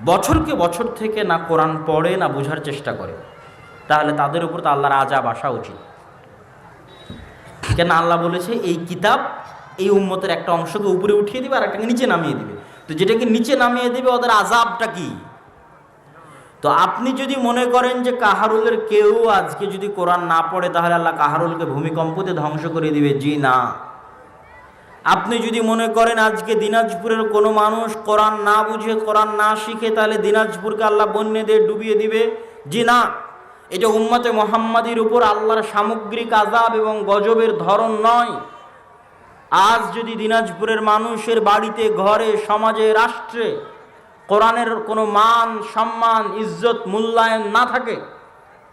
বছরকে বছর থেকে না কোরআন পড়ে না বোঝার চেষ্টা করে, তাহলে তাদের উপর তো আল্লাহর আযাব আসা উচিত। কেন? আল্লাহ বলেছে এই কিতাব এই উম্মতের একটা অংশকে উপরে উঠিয়ে দিবে আর একটাকে নিচে নামিয়ে দিবে। তো যেটাকে নিচে নামিয়ে দিবে ওদের আযাবটা কি? তো আপনি যদি মনে করেন যে কাহারুলের কেউ আজকে যদি কোরআন না পড়ে তাহলে আল্লাহ কাহারুলকে ভূমিকম্পতে ধ্বংস করে দিবে, জি না। আপনি যদি মনে করেন আজকে দিনাজপুরের কোনো মানুষ কোরআন না বুঝে, কোরআন না শিখে, তাহলে দিনাজপুরকে আল্লাহ বন্যে দিয়ে ডুবিয়ে দিবে, জি না। এটা উম্মতে মুহাম্মাদির উপর আল্লাহর সামগ্রিক আযাব এবং গজবের ধরন নয়। আজ যদি দিনাজপুরের মানুষের বাড়িতে, ঘরে, সমাজে, রাষ্ট্রে কোরআনের কোনো মান, সম্মান, ইজ্জত, মূল্যায়ন না থাকে,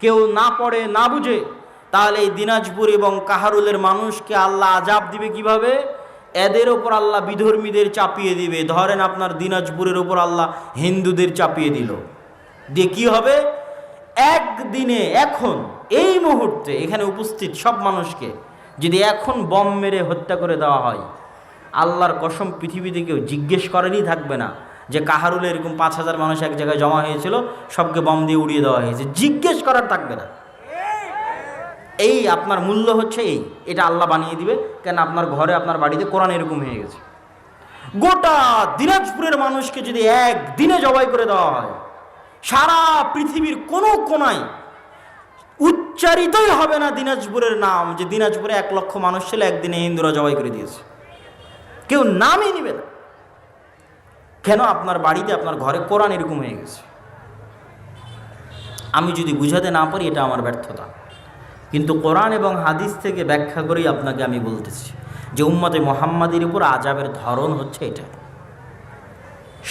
কেউ না পড়ে না বুঝে, তাহলে এই দিনাজপুর এবং কাহারুলের মানুষকে আল্লাহ আযাব দিবে কিভাবে? এদের ওপর আল্লাহ বিধর্মীদের চাপিয়ে দিবে। ধরেন আপনার দিনাজপুরের ওপর আল্লাহ হিন্দুদের চাপিয়ে দিল, দিয়ে কি হবে? একদিনে, এখন এই মুহূর্তে এখানে উপস্থিত সব মানুষকে যদি এখন বম মেরে হত্যা করে দেওয়া হয়, আল্লাহর কসম পৃথিবীতে কেউ জিজ্ঞেস করেনই থাকবে না যে কাহারুলে এরকম 5,000 মানুষ এক জায়গায় জমা হয়েছিল, সবকে বম দিয়ে উড়িয়ে দেওয়া হয়েছে, জিজ্ঞেস করার থাকবে না। এই আপনার মূল্য হচ্ছে এই, এটা আল্লাহ বানিয়ে দিবে। কেন? আপনার ঘরে, আপনার বাড়িতে কোরআন এরকম হয়ে গেছে। গোটা দিনাজপুরের মানুষকে যদি একদিনে জবাই করে দেওয়া হয়, সারা পৃথিবীর কোনো কোনায় উচ্চারিতই হবে না দিনাজপুরের নাম, যে দিনাজপুরে 1 লক্ষ মানুষ ছিল, একদিনে হিন্দুরা জবাই করে দিয়েছে, কেউ নামই নিবে না। কেন? আপনার বাড়িতে, আপনার ঘরে কোরআন এরকম হয়ে গেছে। আমি যদি বুঝাতে না পারি এটা আমার ব্যর্থতা, কিন্তু কোরআন এবং হাদিস থেকে ব্যাখ্যা করেই আপনাকে আমি বলতেছি যে উম্মতে মুহাম্মাদির উপর আযাবের ধরন হচ্ছে এটা,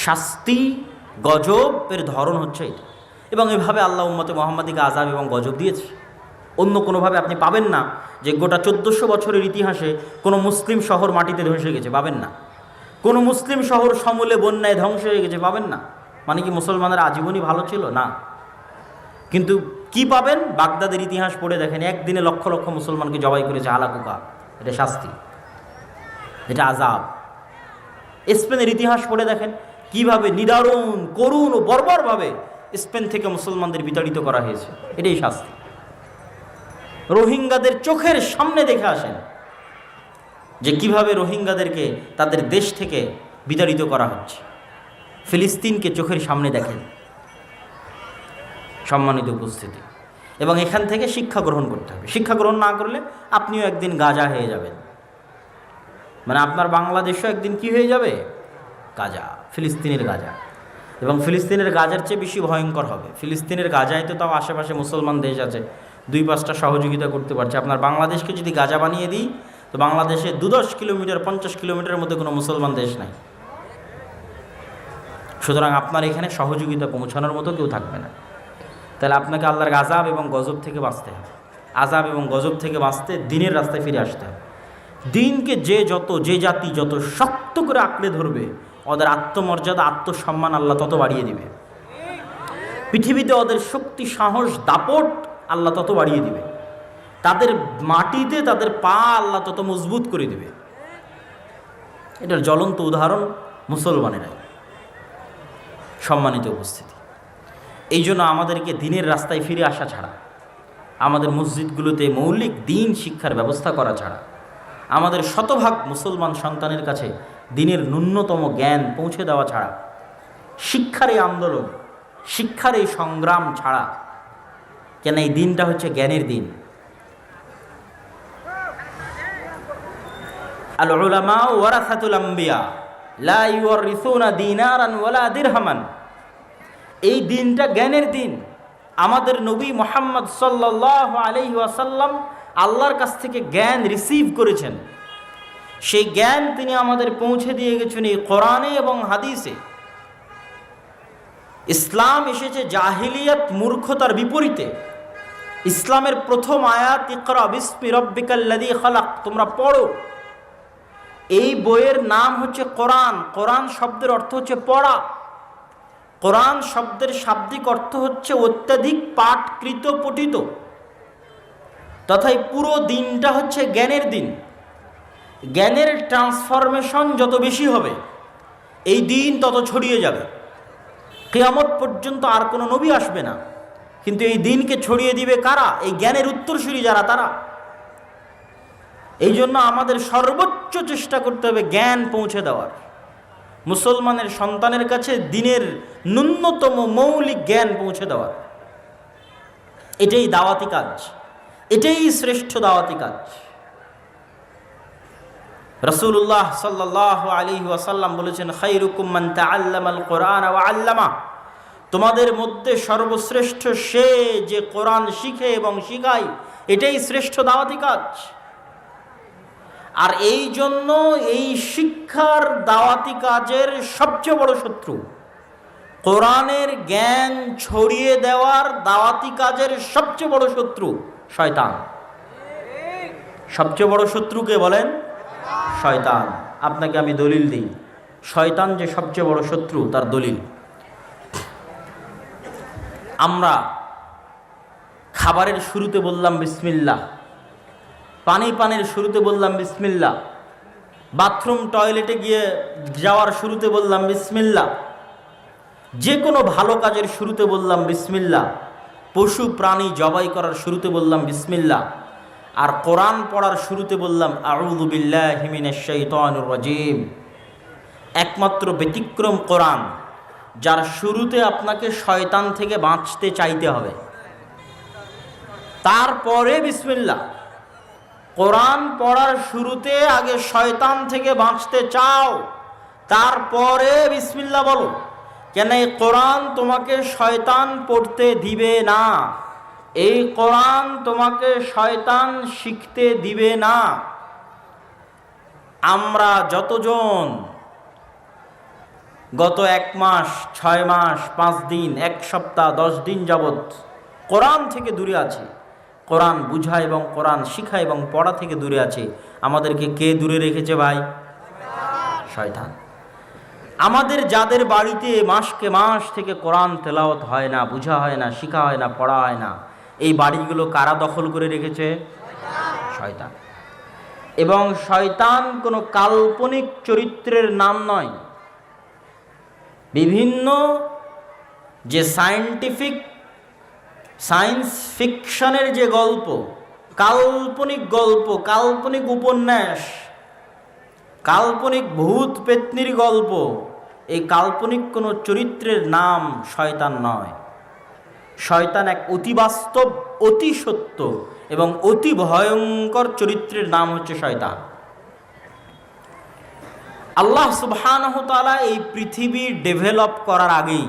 শাস্তি গজবের ধরন হচ্ছে এটা। এবং এভাবে আল্লাহ উম্মতে মুহাম্মাদিকে আযাব এবং গজব দিয়েছে। অন্য কোনোভাবে আপনি পাবেন না যে গোটা 1400 বছরের ইতিহাসে কোনো মুসলিম শহর মাটিতে ধসে গেছে, পাবেন না। কোনো মুসলিম শহর সমূলে বন্যায় ধ্বংস হয়ে গেছে, পাবেন না। মানে কি মুসলমানরা আজীবনই ভালো ছিল? না। কিন্তু কি পাবেন? বাগদাদের ইতিহাস পড়ে দেখেন, একদিনে লক্ষ লক্ষ মুসলমানকে জবাই করেছে হালাকুকা। এটা শাস্তি, এটা আযাব। স্পেনের ইতিহাস পড়ে দেখেন কিভাবে নিদারুণ, করুণ ও বর্বরভাবে স্পেন থেকে মুসলমানদের বিতাড়িত করা হয়েছে। এটাই শাস্তি। রোহিঙ্গাদের চোখের সামনে দেখে আসেন যে কিভাবে রোহিঙ্গাদেরকে তাদের দেশ থেকে বিতাড়িত করা হচ্ছে। ফিলিস্তিনকে চোখের সামনে দেখেন, সম্মানিত উপস্থিতি। এবং এখান থেকে শিক্ষা গ্রহণ করতে হবে। শিক্ষা গ্রহণ না করলে আপনিও একদিন গাজা হয়ে যাবেন, মানে আপনার বাংলাদেশও একদিন কি হয়ে যাবে? গাজা, ফিলিস্তিনের গাজা। এবং ফিলিস্তিনের গাজার চেয়ে বেশি ভয়ঙ্কর হবে। ফিলিস্তিনের গাজায় তো তাও আশেপাশে মুসলমান দেশ আছে, 2-5টা সহযোগিতা করতে পারছে। আপনার বাংলাদেশকে যদি গাজা বানিয়ে দিই তো বাংলাদেশে 2-10 কিলোমিটার 50 কিলোমিটারের মধ্যে কোনো মুসলমান দেশ নাই। সুতরাং আপনার এখানে সহযোগিতা পৌঁছানোর মতো কেউ থাকবে না। তাহলে আপনাকে আল্লাহর আযাব এবং গজব থেকে বাঁচতে হবে। আযাব এবং গজব থেকে বাঁচতে দিনের রাস্তায় ফিরে আসতে হবে। দিনকে যে জাতি যত শক্ত করে আঁকড়ে ধরবে, ওদের আত্মমর্যাদা, আত্মসম্মান আল্লাহ তত বাড়িয়ে দিবে। পৃথিবীতে ওদের শক্তি, সাহস, দাপট আল্লাহ তত বাড়িয়ে দিবে। তাদের মাটিতে তাদের পা আল্লাহ তত মজবুত করে দিবে। এটার জ্বলন্ত উদাহরণ মুসলমানেরাই। সম্মানিত উপস্থিতি, এই জন্য আমাদেরকে দিনের রাস্তায় ফিরে আসা ছাড়া, আমাদের মসজিদগুলোতে মৌলিক দিন শিক্ষার ব্যবস্থা করা ছাড়া, আমাদের শতভাগ মুসলমান সন্তানের কাছে দিনের ন্যূনতম জ্ঞান পৌঁছে দেওয়া ছাড়া, শিক্ষার এই আন্দোলন, শিক্ষার এই সংগ্রাম ছাড়া, কেন এই দিনটা হচ্ছে জ্ঞানের দিন। আল উলামা ওয়ারাসাতুল আম্বিয়া লা ইউরিসুনা দিনারান ওয়ালা দিরহামান। এই দিনটা জ্ঞানের দিন। আমাদের নবী মুহাম্মদ সাল্লাল্লাহু আলাইহি ওয়াসাল্লাম আল্লাহর কাছ থেকে জ্ঞান রিসিভ করেছেন। সেই জ্ঞান তিনি আমাদের পৌঁছে দিয়ে গেছেন এই কোরআনে এবং হাদিসে। ইসলাম এসেছে জাহিলিয়াত, মূর্খতার বিপরীতে। ইসলামের প্রথম আয়াত ইকরা বিসমি রাব্বিকাল্লাযী খালাক, তোমরা পড়ো। এই বইয়ের নাম হচ্ছে কোরআন। কোরআন শব্দের অর্থ হচ্ছে পড়া। কোরআন শব্দের শাব্দিক অর্থ হচ্ছে অত্যাধিক পাঠকৃত, পঠিত। তথাই পুরো দিনটা হচ্ছে জ্ঞানের দিন। জ্ঞানের ট্রান্সফরমেশন যত বেশি হবে, এই দিন তত ছড়িয়ে যাবে। কিয়ামত পর্যন্ত আর কোনো নবী আসবে না, কিন্তু এই দিনকে ছড়িয়ে দিবে কারা? এই জ্ঞানের উত্তরসূরি যারা, তারা। এই জন্য আমাদের সর্বোচ্চ চেষ্টা করতে হবে জ্ঞান পৌঁছে দেওয়ার। মুসলমানের সন্তানের কাছে দিনের ন্যূনতম মৌলিক জ্ঞান পৌঁছে দেওয়ার। এটাই দাওয়াতি কাজ, এটাই শ্রেষ্ঠ দাওয়াতি কাজ। রাসূলুল্লাহ সাল্লাল্লাহু আলাইহি ওয়াসাল্লাম বলেছেন, খায়রুকুম মান তাআল্লামাল কোরআন ওয়া আল্লামা। তোমাদের মধ্যে সর্বশ্রেষ্ঠ সে যে কোরআন শিখে এবং শিখায়। এটাই শ্রেষ্ঠ দাওয়াতি কাজ। আর এই জন্য এই শিক্ষার দাওয়াতি কাজের সবচেয়ে বড় শত্রু, কোরআনের জ্ঞান ছড়িয়ে দেওয়ার দাওয়াতি কাজের সবচেয়ে বড় শত্রু শয়তান। সবচেয়ে বড় শত্রুকে বলেন শয়তান। আপনাকে আমি দলিল দিই, শয়তান যে সবচেয়ে বড় শত্রু তার দলিল। আমরা খাবারের শুরুতে বললাম বিসমিল্লাহ, পানির শুরুতে বললাম বিসমিল্লাহ, বাথরুম টয়লেটে গিয়ে যাওয়ার শুরুতে বললাম বিসমিল্লাহ, যে কোনো ভালো কাজের শুরুতে বললাম বিসমিল্লাহ, পশু প্রাণী জবাই করার শুরুতে বললাম বিসমিল্লাহ, আর কোরআন পড়ার শুরুতে বললাম আউযু বিল্লাহি মিনাশ শাইতানির রাজিম। একমাত্র ব্যতিক্রম কোরআন, যার শুরুতে আপনাকে শয়তান থেকে বাঁচতে চাইতে হবে, তারপরে বিসমিল্লাহ। কোরআন পড়ার শুরুতে আগে শয়তান থেকে বাঁচতে চাও, তারপরে বিসমিল্লাহ বলো। কেন? এই কোরআন তোমাকে শয়তান পড়তে দিবে না, এই কোরআন তোমাকে শয়তান শিখতে দিবে না। আমরা যতজন গত 1 মাস, 6 মাস, 5 দিন, 1 সপ্তাহ, 10 দিন যাবৎ কোরআন থেকে দূরে আছি, কোরআন বুঝা এবং কোরআন শিখা এবং পড়া থেকে দূরে আছে, আমাদেরকে কে দূরে রেখেছে ভাই? শয়তান। আমাদের যাদের বাড়িতে মাসকে মাস থেকে কোরআন তেলাওয়াত হয় না, বোঝা হয় না, শিখা হয় না, পড়া হয় না, এই বাড়িগুলো কারা দখল করে রেখেছে? শয়তান। এবং শয়তান কোনো কাল্পনিক চরিত্রের নাম নয়। বিভিন্ন যে সায়েন্স ফিকশনের যে গল্প, কাল্পনিক গল্প, কাল্পনিক উপন্যাস, কাল্পনিক ভূত পেত্নির গল্প, এই কাল্পনিক কোনো চরিত্রের নাম শয়তান নয়। শয়তান এক অতি বাস্তব, অতি সত্য এবং অতি ভয়ঙ্কর চরিত্রের নাম হচ্ছে শয়তান। আল্লাহ সুবহানাহু ওয়া তাআলা এই পৃথিবী ডেভেলপ করার আগেই,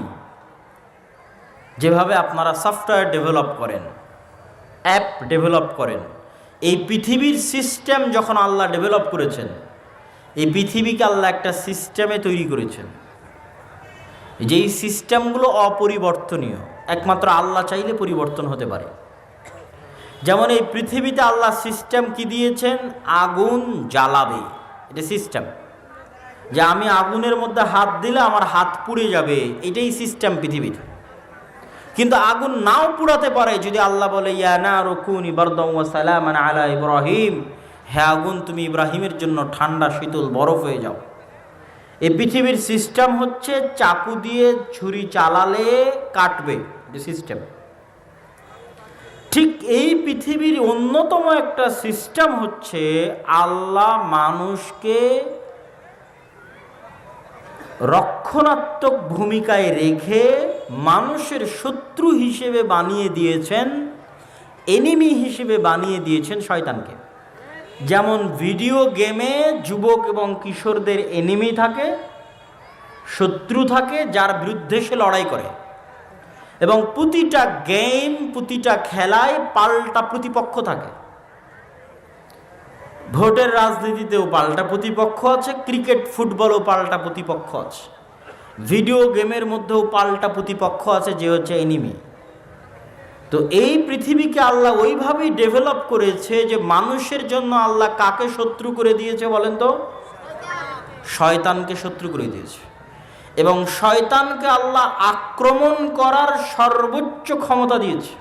যেভাবে আপনারা সফটওয়্যার ডেভেলপ করেন, অ্যাপ ডেভেলপ করেন, এই পৃথিবীর সিস্টেম যখন আল্লাহ ডেভেলপ করেছেন, এই পৃথিবীকে আল্লাহ একটা সিস্টেমে তৈরি করেছেন, যেই সিস্টেমগুলো অপরিবর্তনীয়, একমাত্র আল্লাহ চাইলে পরিবর্তন হতে পারে। যেমন এই পৃথিবীতে আল্লাহ সিস্টেম কি দিয়েছেন? আগুন জ্বালাবে, এটা সিস্টেম। যে আমি আগুনের মধ্যে হাত দিলে আমার হাত পুড়ে যাবে, এটাই সিস্টেম পৃথিবীর। কিন্তু আগুন নাও পুড়াতে পারে যদি আল্লাহ বলে ইয়া নারু কুনি বারদান ওয়া সালামান আলা ইব্রাহিম, হে আগুন তুমি ইব্রাহিমের জন্য ঠান্ডা শীতল বরফ হয়ে যাও। এই পৃথিবীর সিস্টেম হচ্ছে চাকু দিয়ে ছুরি চালালে কাটবে, যে সিস্টেম। ঠিক এই পৃথিবীর অন্যতম একটা সিস্টেম হচ্ছে আল্লাহ মানুষকে রক্ষণাত্মক ভূমিকায় রেখে মানুষের শত্রু হিসেবে বানিয়ে দিয়েছেন, এনিমি হিসেবে বানিয়ে দিয়েছেন শয়তানকে। যেমন ভিডিও গেমে যুবক এবং কিশোরদের এনিমি থাকে, শত্রু থাকে, যার বিরুদ্ধে সে লড়াই করে। এবং প্রতিটা গেম, প্রতিটা খেলায় পাল্টা প্রতিপক্ষ থাকে। ভোটের রাজনীতিতেও পাল্টা প্রতিপক্ষ আছে, ক্রিকেট ফুটবলও পাল্টা প্রতিপক্ষ আছে, ভিডিও গেমের মধ্যেও পাল্টা প্রতিপক্ষ আছে, যে হচ্ছে এনিমি। তো এই পৃথিবীকে আল্লাহ ওইভাবেই ডেভেলপ করেছে যে মানুষের জন্য আল্লাহ কাকে শত্রু করে দিয়েছে বলেন তো? শয়তানকে শত্রু করে দিয়েছে। এবং শয়তানকে আল্লাহ আক্রমণ করার সর্বোচ্চ ক্ষমতা দিয়েছে।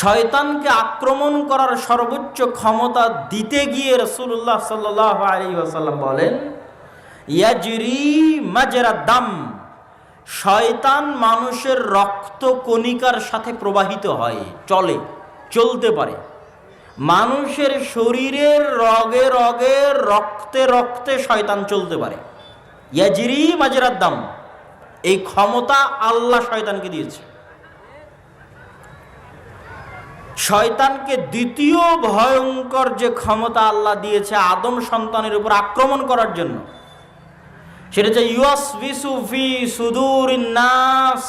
শয়তানকে আক্রমণ করার সর্বোচ্চ ক্ষমতা দিতে গিয়ে রাসূলুল্লাহ সাল্লাল্লাহু আলাইহি ওয়াসাল্লাম বলেন ইয়াজরি মাজরা দাম, শয়তান মানুষের রক্ত কণিকার সাথে প্রবাহিত হয়, চলতে পারে। মানুষের শরীরের রগে রগে, রক্তে রক্তে শয়তান চলতে পারে। ইয়াজরি মাজরা দাম, এই ক্ষমতা আল্লাহ শয়তানকে দিয়েছে। শয়তানকে দ্বিতীয় ভয়ঙ্কর যে ক্ষমতা আল্লাহ দিয়েছে আদম সন্তানের উপর আক্রমণ করার জন্য, সেটা হচ্ছে ইউওয়াসবিসু ফি সুদুরিন নাস।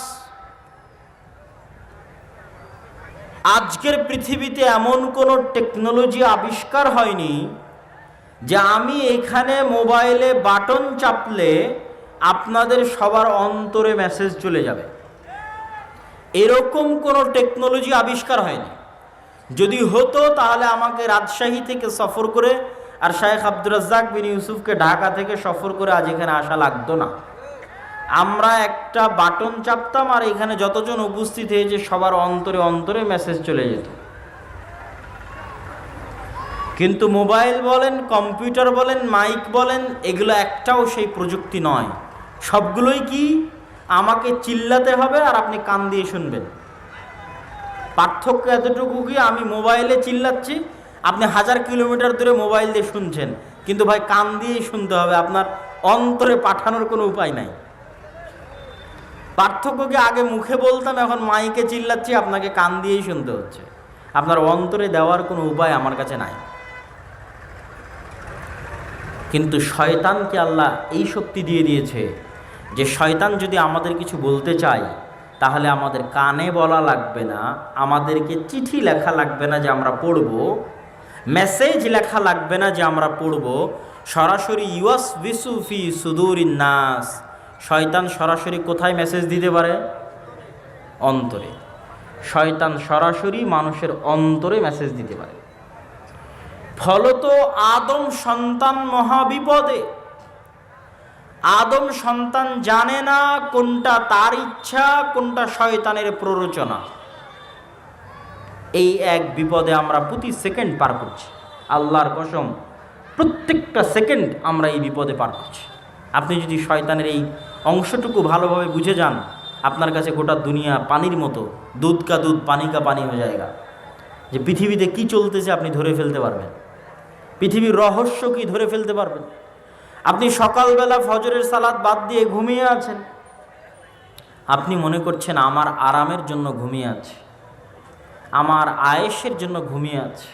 আজকের পৃথিবীতে এমন কোনো টেকনোলজি আবিষ্কার হয়নি যে আমি এখানে মোবাইলে বাটন চাপলে আপনাদের সবার অন্তরে মেসেজ চলে যাবে। এরকম কোনো টেকনোলজি আবিষ্কার হয়নি। যদি হতো তাহলে আমাকে রাজশাহী থেকে সফর করে আর শায়েখ আব্দুর রাজ্জাক বিন ইউসুফকে ঢাকা থেকে সফর করে আজ এখানে আসা লাগতো না। আমরা একটা বাটন চাপতাম আর এখানে যতজন উপস্থিত হয়েছে সবার অন্তরে অন্তরে মেসেজ চলে যেত। কিন্তু মোবাইল বলেন, কম্পিউটার বলেন, মাইক বলেন, এগুলো একটাও সেই প্রযুক্তি নয়। সবগুলোই কি আমাকে চিল্লাতে হবে আর আপনি কান দিয়ে শুনবেন। পার্থক্য এতটুকু কি, আমি মোবাইলে চিল্লাচ্ছি, আপনি 1000 কিলোমিটার দূরে মোবাইল দিয়ে শুনছেন, কিন্তু ভাই কান দিয়েই শুনতে হবে, আপনার অন্তরে পাঠানোর কোনো উপায় নাই। পার্থক্য কি, আগে মুখে বলতাম, এখন মাইকে চিল্লাচ্ছি, আপনাকে কান দিয়েই শুনতে হচ্ছে। আপনার অন্তরে দেওয়ার কোনো উপায় আমার কাছে নাই। কিন্তু শয়তানকে আল্লাহ এই শক্তি দিয়ে দিয়েছে যে শয়তান যদি আমাদের কিছু বলতে চায় তাহলে আমাদের কানে বলা লাগবে না, আমাদেরকে চিঠি লেখা লাগবে না যে আমরা পড়ব, মেসেজ লেখা লাগবে না যে আমরা পড়ব, সরাসরি ইউওয়াসবিসু ফি সুদুরিন নাস, শয়তান সরাসরি কোথায় মেসেজ দিতে পারে? অন্তরে। শয়তান সরাসরি মানুষের অন্তরে মেসেজ দিতে পারে। ফলত আদম সন্তান মহাবিপদে। আদম সন্তান জানে না কোনটা তার ইচ্ছা, কোনটা শয়তানের প্ররোচনা। এই এক বিপদে আমরা প্রতি সেকেন্ড পার করছি। আল্লাহর কসম, প্রত্যেকটা সেকেন্ড আমরা এই বিপদে পার করছি। আপনি যদি শয়তানের এই অংশটুকু ভালোভাবে বুঝে যান, আপনার কাছে গোটা দুনিয়া পানির মতো, দুধ কা দুধ পানি কা পানি হয়ে যায়গা। যে পৃথিবীতে কি চলতেছে আপনি ধরে ফেলতে পারবেন, পৃথিবীর রহস্য কি ধরে ফেলতে পারবেন। আপনি সকালবেলা ফজরের সালাত বাদ দিয়ে ঘুমিয়ে আছেন, আপনি মনে করছেন আমার আরামের জন্য ঘুমিয়ে আছে, আমার আয়েশের জন্য ঘুমিয়ে আছে।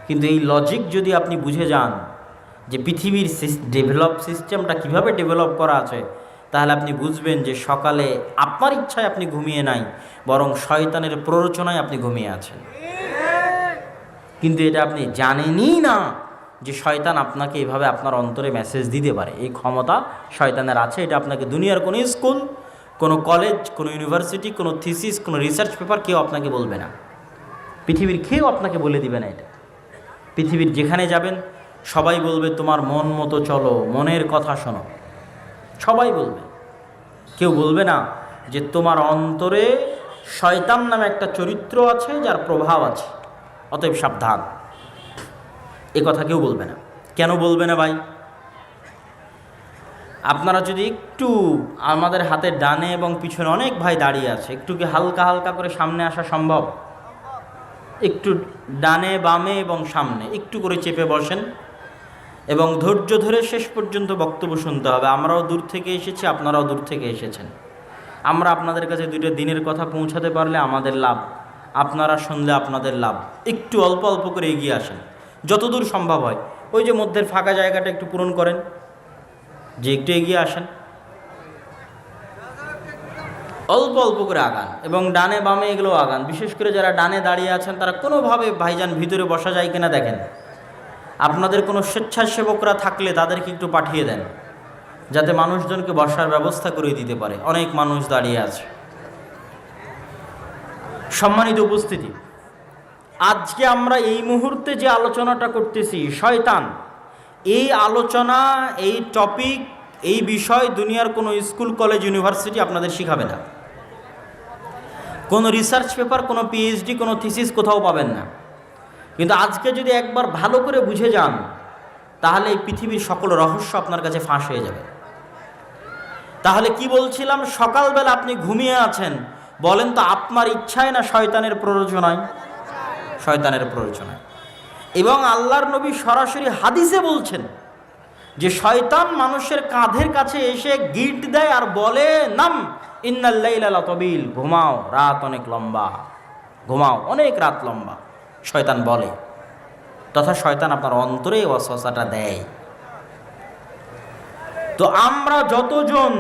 কিন্তু এই লজিক যদি আপনি বুঝে যান যে পৃথিবীর সিস্টেমটা কিভাবে ডেভেলপ করা আছে, তাহলে আপনি বুঝবেন যে সকালে আপনার ইচ্ছায় আপনি ঘুমিয়ে নাই, বরং শয়তানের প্ররোচনায় আপনি ঘুমিয়ে আছেন। কিন্তু এটা আপনি জানেনই না যে শয়তান আপনাকে এভাবে আপনার অন্তরে মেসেজ দিতে পারে। এই ক্ষমতা শয়তানের আছে। এটা আপনাকে দুনিয়ার কোনো স্কুল, কোনো কলেজ, কোনো ইউনিভার্সিটি, কোনো থিসিস, কোনো রিসার্চ পেপার কেউ আপনাকে বলবে না। পৃথিবীর কেউ আপনাকে বলে দিবে না এটা। পৃথিবীর যেখানে যাবেন সবাই বলবে তোমার মন মতো চলো, মনের কথা শোনো, সবাই বলবে। কেউ বলবে না যে তোমার অন্তরে শয়তান নামে একটা চরিত্র আছে, যার প্রভাব আছে, অতএব সাবধান। এ কথা কেউ বলবে না। কেন বলবে না ভাই? আপনারা যদি একটু, আমাদের হাতের ডানে এবং পিছনে অনেক ভাই দাঁড়িয়ে আছে, একটু কি হালকা হালকা করে সামনে আসা সম্ভব? একটু ডানে বামে এবং সামনে একটু করে চেপে বসেন এবং ধৈর্য ধরে শেষ পর্যন্ত বক্তব্য শুনতে হবে। আমরাও দূর থেকে এসেছি, আপনারাও দূর থেকে এসেছেন। আমরা আপনাদের কাছে দুইটা দিনের কথা পৌঁছাতে পারলে আমাদের লাভ, আপনারা শুনলে আপনাদের লাভ। একটু অল্প অল্প করে এগিয়ে আসেন যতদূর সম্ভব হয়। ওই যে মধ্যের ফাঁকা জায়গাটা একটু পূরণ করেন, যে একটু এগিয়ে আসেন, অল্প অল্প করে আগান এবং ডানে বামে এগুলো আগান। বিশেষ করে যারা ডানে দাঁড়িয়ে আছেন তারা কোনোভাবে ভাইজান ভিতরে বসা যায় কিনা দেখেন। আপনাদের কোনো স্বেচ্ছাসেবকরা থাকলে তাদেরকে একটু পাঠিয়ে দেন, যাতে মানুষজনকে বসার ব্যবস্থা করে দিতে পারে। অনেক মানুষ দাঁড়িয়ে আছে। সম্মানিত উপস্থিতি, আজকে আমরা এই মুহূর্তে যে আলোচনাটা করতেছি শয়তান, এই আলোচনা, এই টপিক, এই বিষয় দুনিয়ার কোনো স্কুল, কলেজ, ইউনিভার্সিটি আপনাদের শিখাবে না। কোনো রিসার্চ পেপার, কোনো পিএইচডি, কোনো থিসিস কোথাও পাবেন না। কিন্তু আজকে যদি একবার ভালো করে বুঝে যান, তাহলে এই পৃথিবীর সকল রহস্য আপনার কাছে ফাঁস হয়ে যাবে। তাহলে কি বলছিলাম, সকালবেলা আপনি ঘুমিয়ে আছেন, বলেন তো আপনার ইচ্ছায় না শয়তানের প্ররোচনায়? শয়তানের প্ররোচনায়। এবং আল্লাহর নবী সরাসরি হাদিসে বলছেন যে শয়তান মানুষের কাঁধের কাছে এসে গিট দেয় আর বলে, নাম ইন্নাল লাইলা লাতাবিল, ঘুমাও, রাত অনেক লম্বা, ঘুমাও, অনেক রাত লম্বা। শয়তান বলে, তথা শয়তান আপনার অন্তরে ওয়াসওয়াসাটা দেয়। তো আমরা যতজন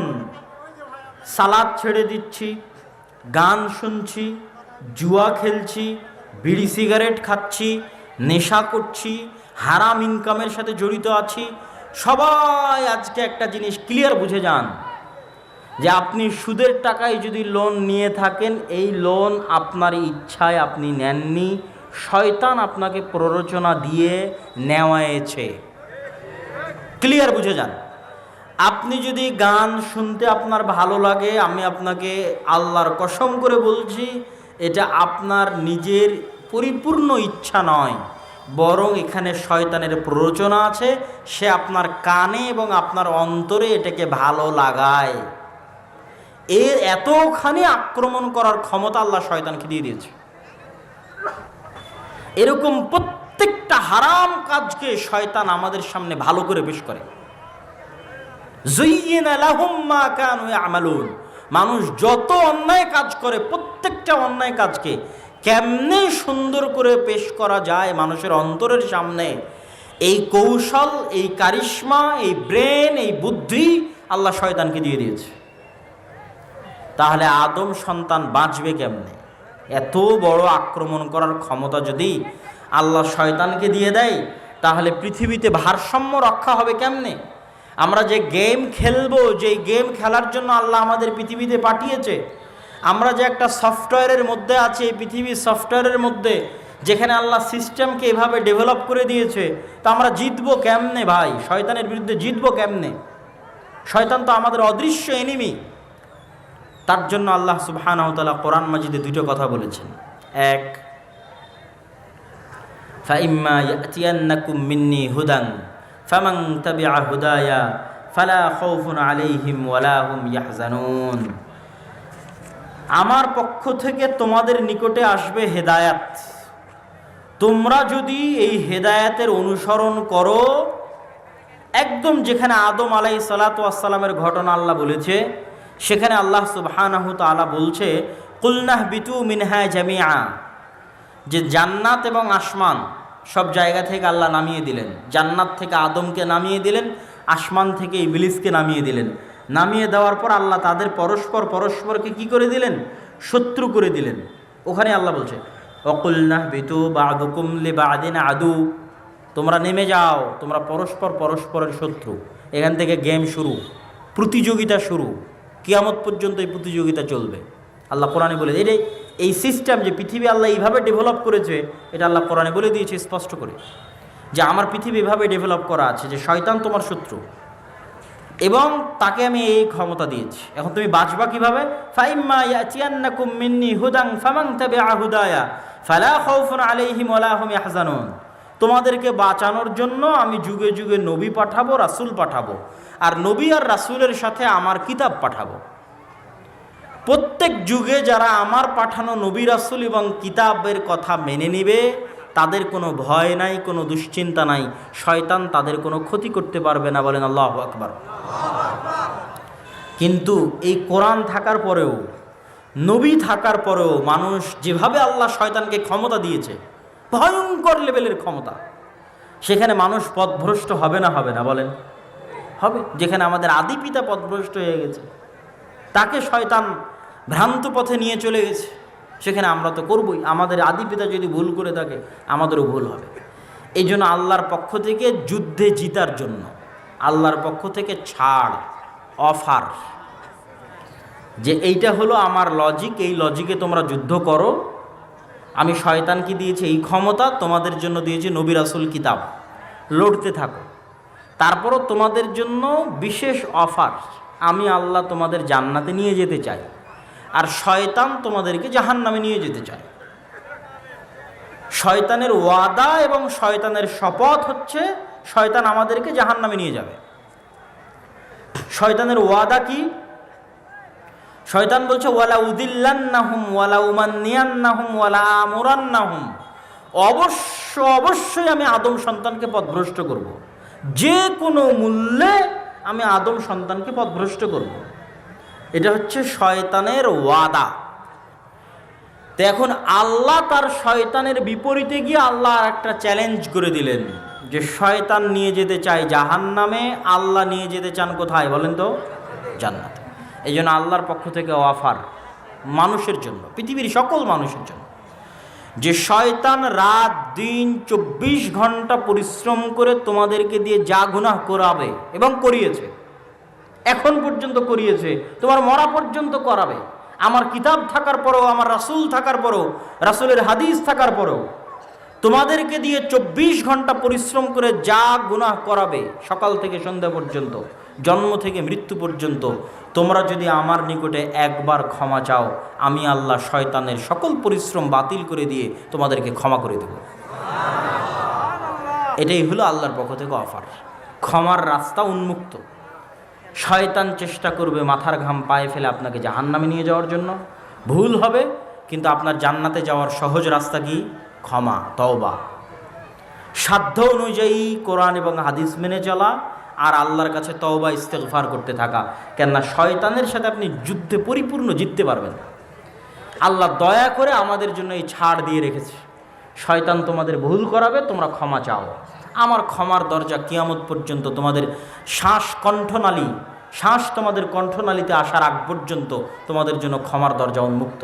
সালাত ছেড়ে দিচ্ছি, গান শুনছি, জুয়া খেলছি, বিড়ি সিগারেট খাচ্ছি, নেশা করছি, হারাম ইনকামের সাথে জড়িত আছি, সবাই আজকে একটা জিনিস ক্লিয়ার বুঝে যান যে আপনি সুদের টাকায় যদি লোন নিয়ে থাকেন, এই লোন আপনার ইচ্ছায় আপনি নেননি, শয়তান আপনাকে প্ররোচনা দিয়ে নেওয়ায়েছে। ক্লিয়ার বুঝে যান। আপনি যদি গান শুনতে আপনার ভালো লাগে, আমি আপনাকে আল্লাহর কসম করে বলছি, এটা আপনার নিজের পরিপূর্ণ ইচ্ছা নয়, বরং এখানে শয়তানের প্ররোচনা আছে। সে আপনার কানে এবং আপনার অন্তরে এটাকে ভালো লাগায়। এর এতখানি আক্রমণ করার ক্ষমতা আল্লাহ শয়তানকে দিয়ে দিয়েছে। এরকম প্রত্যেকটা হারাম কাজকে শয়তান আমাদের সামনে ভালো করে পেশ করে। যুয়্যিনা লাহুম মা কানু ইয়ামালুন। মানুষ যত অন্যায় কাজ করে, প্রত্যেকটা অন্যায় কাজকে কেমনে সুন্দর করে পেশ করা যায় মানুষের অন্তরের সামনে, এই কৌশল, এই কারিশমা, এই ব্রেন, এই বুদ্ধি আল্লাহ শয়তানকে দিয়ে দিয়েছে। তাহলে আদম সন্তান বাঁচবে কেমনে? এত বড় আক্রমণ করার ক্ষমতা যদি আল্লাহ শয়তানকে দিয়ে দেয়, তাহলে পৃথিবীতে ভারসাম্য রক্ষা হবে কেমনে? আমরা যে গেম খেলবো, যে গেম খেলার জন্য আল্লাহ আমাদের পৃথিবীতে পাঠিয়েছে, আমরা যে একটা সফটওয়্যারের মধ্যে আছি, এই পৃথিবীর সফটওয়্যারের মধ্যে, যেখানে আল্লাহ সিস্টেমকে এভাবে ডেভেলপ করে দিয়েছে, তা আমরা জিতবো কেমনে ভাই? শয়তানের বিরুদ্ধে জিতবো কেমনে? শয়তান তো আমাদের অদৃশ্য এনিমি। তার জন্য আল্লাহ সুবহানাহু ওয়া তাআলা কোরআন মাজিদে দুটো কথা বলেছেন। এক, ফাইম্মা ইয়াতিয়ান্নাকুম মিন্নি হুদান ফামান তাবিআ হুদায়া ফালা খাউফুন আলাইহিম ওয়ালা হুম ইয়াহজানুন। আমার পক্ষ থেকে তোমাদের নিকটে আসবে হেদায়াত, তোমরা যদি এই হেদায়াতের অনুসরণ করো, একদম যেখানে আদম আলাইহিস সালাতু ওয়াস সালামের ঘটনা আল্লাহ বলেছে, সেখানে আল্লাহ সুবহানাহু তাআলা বলছে কুলনাহবিতু মিনহা জামিআ, যে জান্নাত এবং আসমান সব জায়গা থেকে আল্লাহ নামিয়ে দিলেন। জান্নাত থেকে আদমকে নামিয়ে দিলেন, আসমান থেকে ইবলিসকে নামিয়ে দিলেন। নামিয়ে দেওয়ার পর আল্লাহ তাদের পরস্পরকে কি করে দিলেন? শত্রু করে দিলেন। ওখানে আল্লাহ বলছে ওয়াকুলনাহবিতু বা'দুকুম লিবা'দিন আদু, তোমরা নেমে যাও, তোমরা পরস্পরের শত্রু। এখান থেকে গেম শুরু, প্রতিযোগিতা শুরু, কিয়ামত পর্যন্ত এই প্রতিযোগিতা চলবে। আল্লাহ কোরআনে বলে এই সিস্টেম যে পৃথিবী আল্লাহ এইভাবে ডেভেলপ করেছে, এটা আল্লাহ কোরআনে বলে দিয়েছে স্পষ্ট করে, যে আমার পৃথিবী এভাবে ডেভেলপ করা আছে যে শয়তান তোমার শত্রু এবং তাকে আমি এই ক্ষমতা দিয়েছি। এখন তুমি বাঁচবা কিভাবে? ফাইম্মা ইয়াতিয়ান্নাকুম মিন্নি হুদান ফামান তাবিআ হুদায়া ফালা খাউফুন আলাইহিম ওয়ালা হুম ইয়াহজানুন। তোমাদেরকে বাঁচানোর জন্য আমি যুগে যুগে নবী পাঠাবো, রাসূল পাঠাবো, আর নবী আর রাসূলের সাথে আমার কিতাব পাঠাবো। প্রত্যেক যুগে যারা আমার পাঠানো নবী রাসূল এবং কিতাবের কথা মেনে নিবে, তাদের কোনো ভয় নাই, কোনো দুশ্চিন্তা নাই, শয়তান তাদের কোনো ক্ষতি করতে পারবে না। বলেন আল্লাহু আকবার। কিন্তু এই কোরআন থাকার পরেও, নবী থাকার পরেও মানুষ যেভাবে আল্লাহ শয়তানকে ক্ষমতা দিয়েছে, ভয়ঙ্কর লেভেলের ক্ষমতা, সেখানে মানুষ পথভ্রষ্ট হবে না? হবে না? বলেন হবে। যেখানে আমাদের আদি পিতা পথভ্রষ্ট হয়ে গেছে, তাকে শয়তান ভ্রান্ত পথে নিয়ে চলে গেছে, সেখানে আমরা তো করবই। আমাদের আদি পিতা যদি ভুল করে থাকে, আমাদেরও ভুল হবে। এই জন্য আল্লাহর পক্ষ থেকে যুদ্ধে জিতার জন্য আল্লাহর পক্ষ থেকে ছাড়, অফার, যে এইটা হলো আমার লজিক, এই লজিকে তোমরা যুদ্ধ করো। আমি শয়তানকে দিয়েছি এই ক্ষমতা, তোমাদের জন্য দিয়েছি নবী রাসূল কিতাব, লড়তে থাকো। তারপরও তোমাদের জন্য বিশেষ অফার, আমি আল্লাহ তোমাদের জান্নাতে নিয়ে যেতে চাই, আর শয়তান তোমাদেরকে জাহান্নামে নিয়ে যেতে চায়। শয়তানের ওয়াদা এবং শয়তানের শপথ হচ্ছে শয়তান আমাদেরকে জাহান্নামে নিয়ে যাবে। শয়তানের ওয়াদা কি? শয়তান বলছে ওয়ালা উদিল্লান্নাহুম ওয়ালা উমান্নিয়ান্নাহুম ওয়ালা আমুরান্নাহুম, অবশ্যই আমি আদম সন্তানকে পথভ্রষ্ট করব, যে কোনো মূল্যে আমি আদম সন্তানকে পথভ্রষ্ট করব। এটা হচ্ছে শয়তানের ওয়াদা। তো এখন আল্লাহ তার শয়তানের বিপরীতে গিয়ে আল্লাহ আর একটা চ্যালেঞ্জ করে দিলেন, যে শয়তান নিয়ে যেতে চায় জাহান্নামে, আল্লাহ নিয়ে যেতে চান কোথায় বলেন তো? জান্নাতে। এই জন্য আল্লাহর পক্ষ থেকে অফার মানুষের জন্য, পৃথিবীর সকল মানুষের জন্য, যে শয়তান রাত দিন 24 ঘন্টা পরিশ্রম করে তোমাদেরকে দিয়ে যা গুনাহ করাবে এবং করিয়েছে, এখন পর্যন্ত করিয়েছে, তোমার মরা পর্যন্ত করাবে। আমার কিতাব থাকার পরেও, আমার রাসূল থাকার পরেও, রাসূলের হাদিস থাকার পরেও তোমাদেরকে দিয়ে 24 ঘন্টা পরিশ্রম করে যা গুনাহ করাবে, সকাল থেকে সন্ধ্যা পর্যন্ত, জন্ম থেকে মৃত্যু পর্যন্ত, তোমরা যদি আমার নিকটে একবার ক্ষমা চাও, আমি আল্লাহ শয়তানের সকল পরিশ্রম বাতিল করে দিয়ে তোমাদেরকে ক্ষমা করে দেব। এটাই হলো আল্লাহর পক্ষ থেকে অফার। ক্ষমার রাস্তা উন্মুক্ত। শয়তান চেষ্টা করবে মাথার ঘাম পায়ে ফেলে আপনাকে জাহান্নামে নিয়ে যাওয়ার জন্য, ভুল হবে, কিন্তু আপনার জান্নাতে যাওয়ার সহজ রাস্তা কি? ক্ষমা, তওবা, সাধ্য অনুযায়ী কোরআন এবং হাদিস মেনে চলা, আর আল্লাহর কাছে তওবা ইস্তেগফার করতে থাকা। কেননা শয়তানের সাথে আপনি যুদ্ধে পরিপূর্ণ জিততে পারবেন। আল্লাহ দয়া করে আমাদের জন্য এই ছাড় দিয়ে রেখেছে, শয়তান তোমাদের ভুল করাবে, তোমরা ক্ষমা চাও, আমার ক্ষমার দরজা কিয়ামত পর্যন্ত, তোমাদের শ্বাস তোমাদের কণ্ঠনালীতে আসার আগ পর্যন্ত তোমাদের জন্য ক্ষমার দরজা উন্মুক্ত।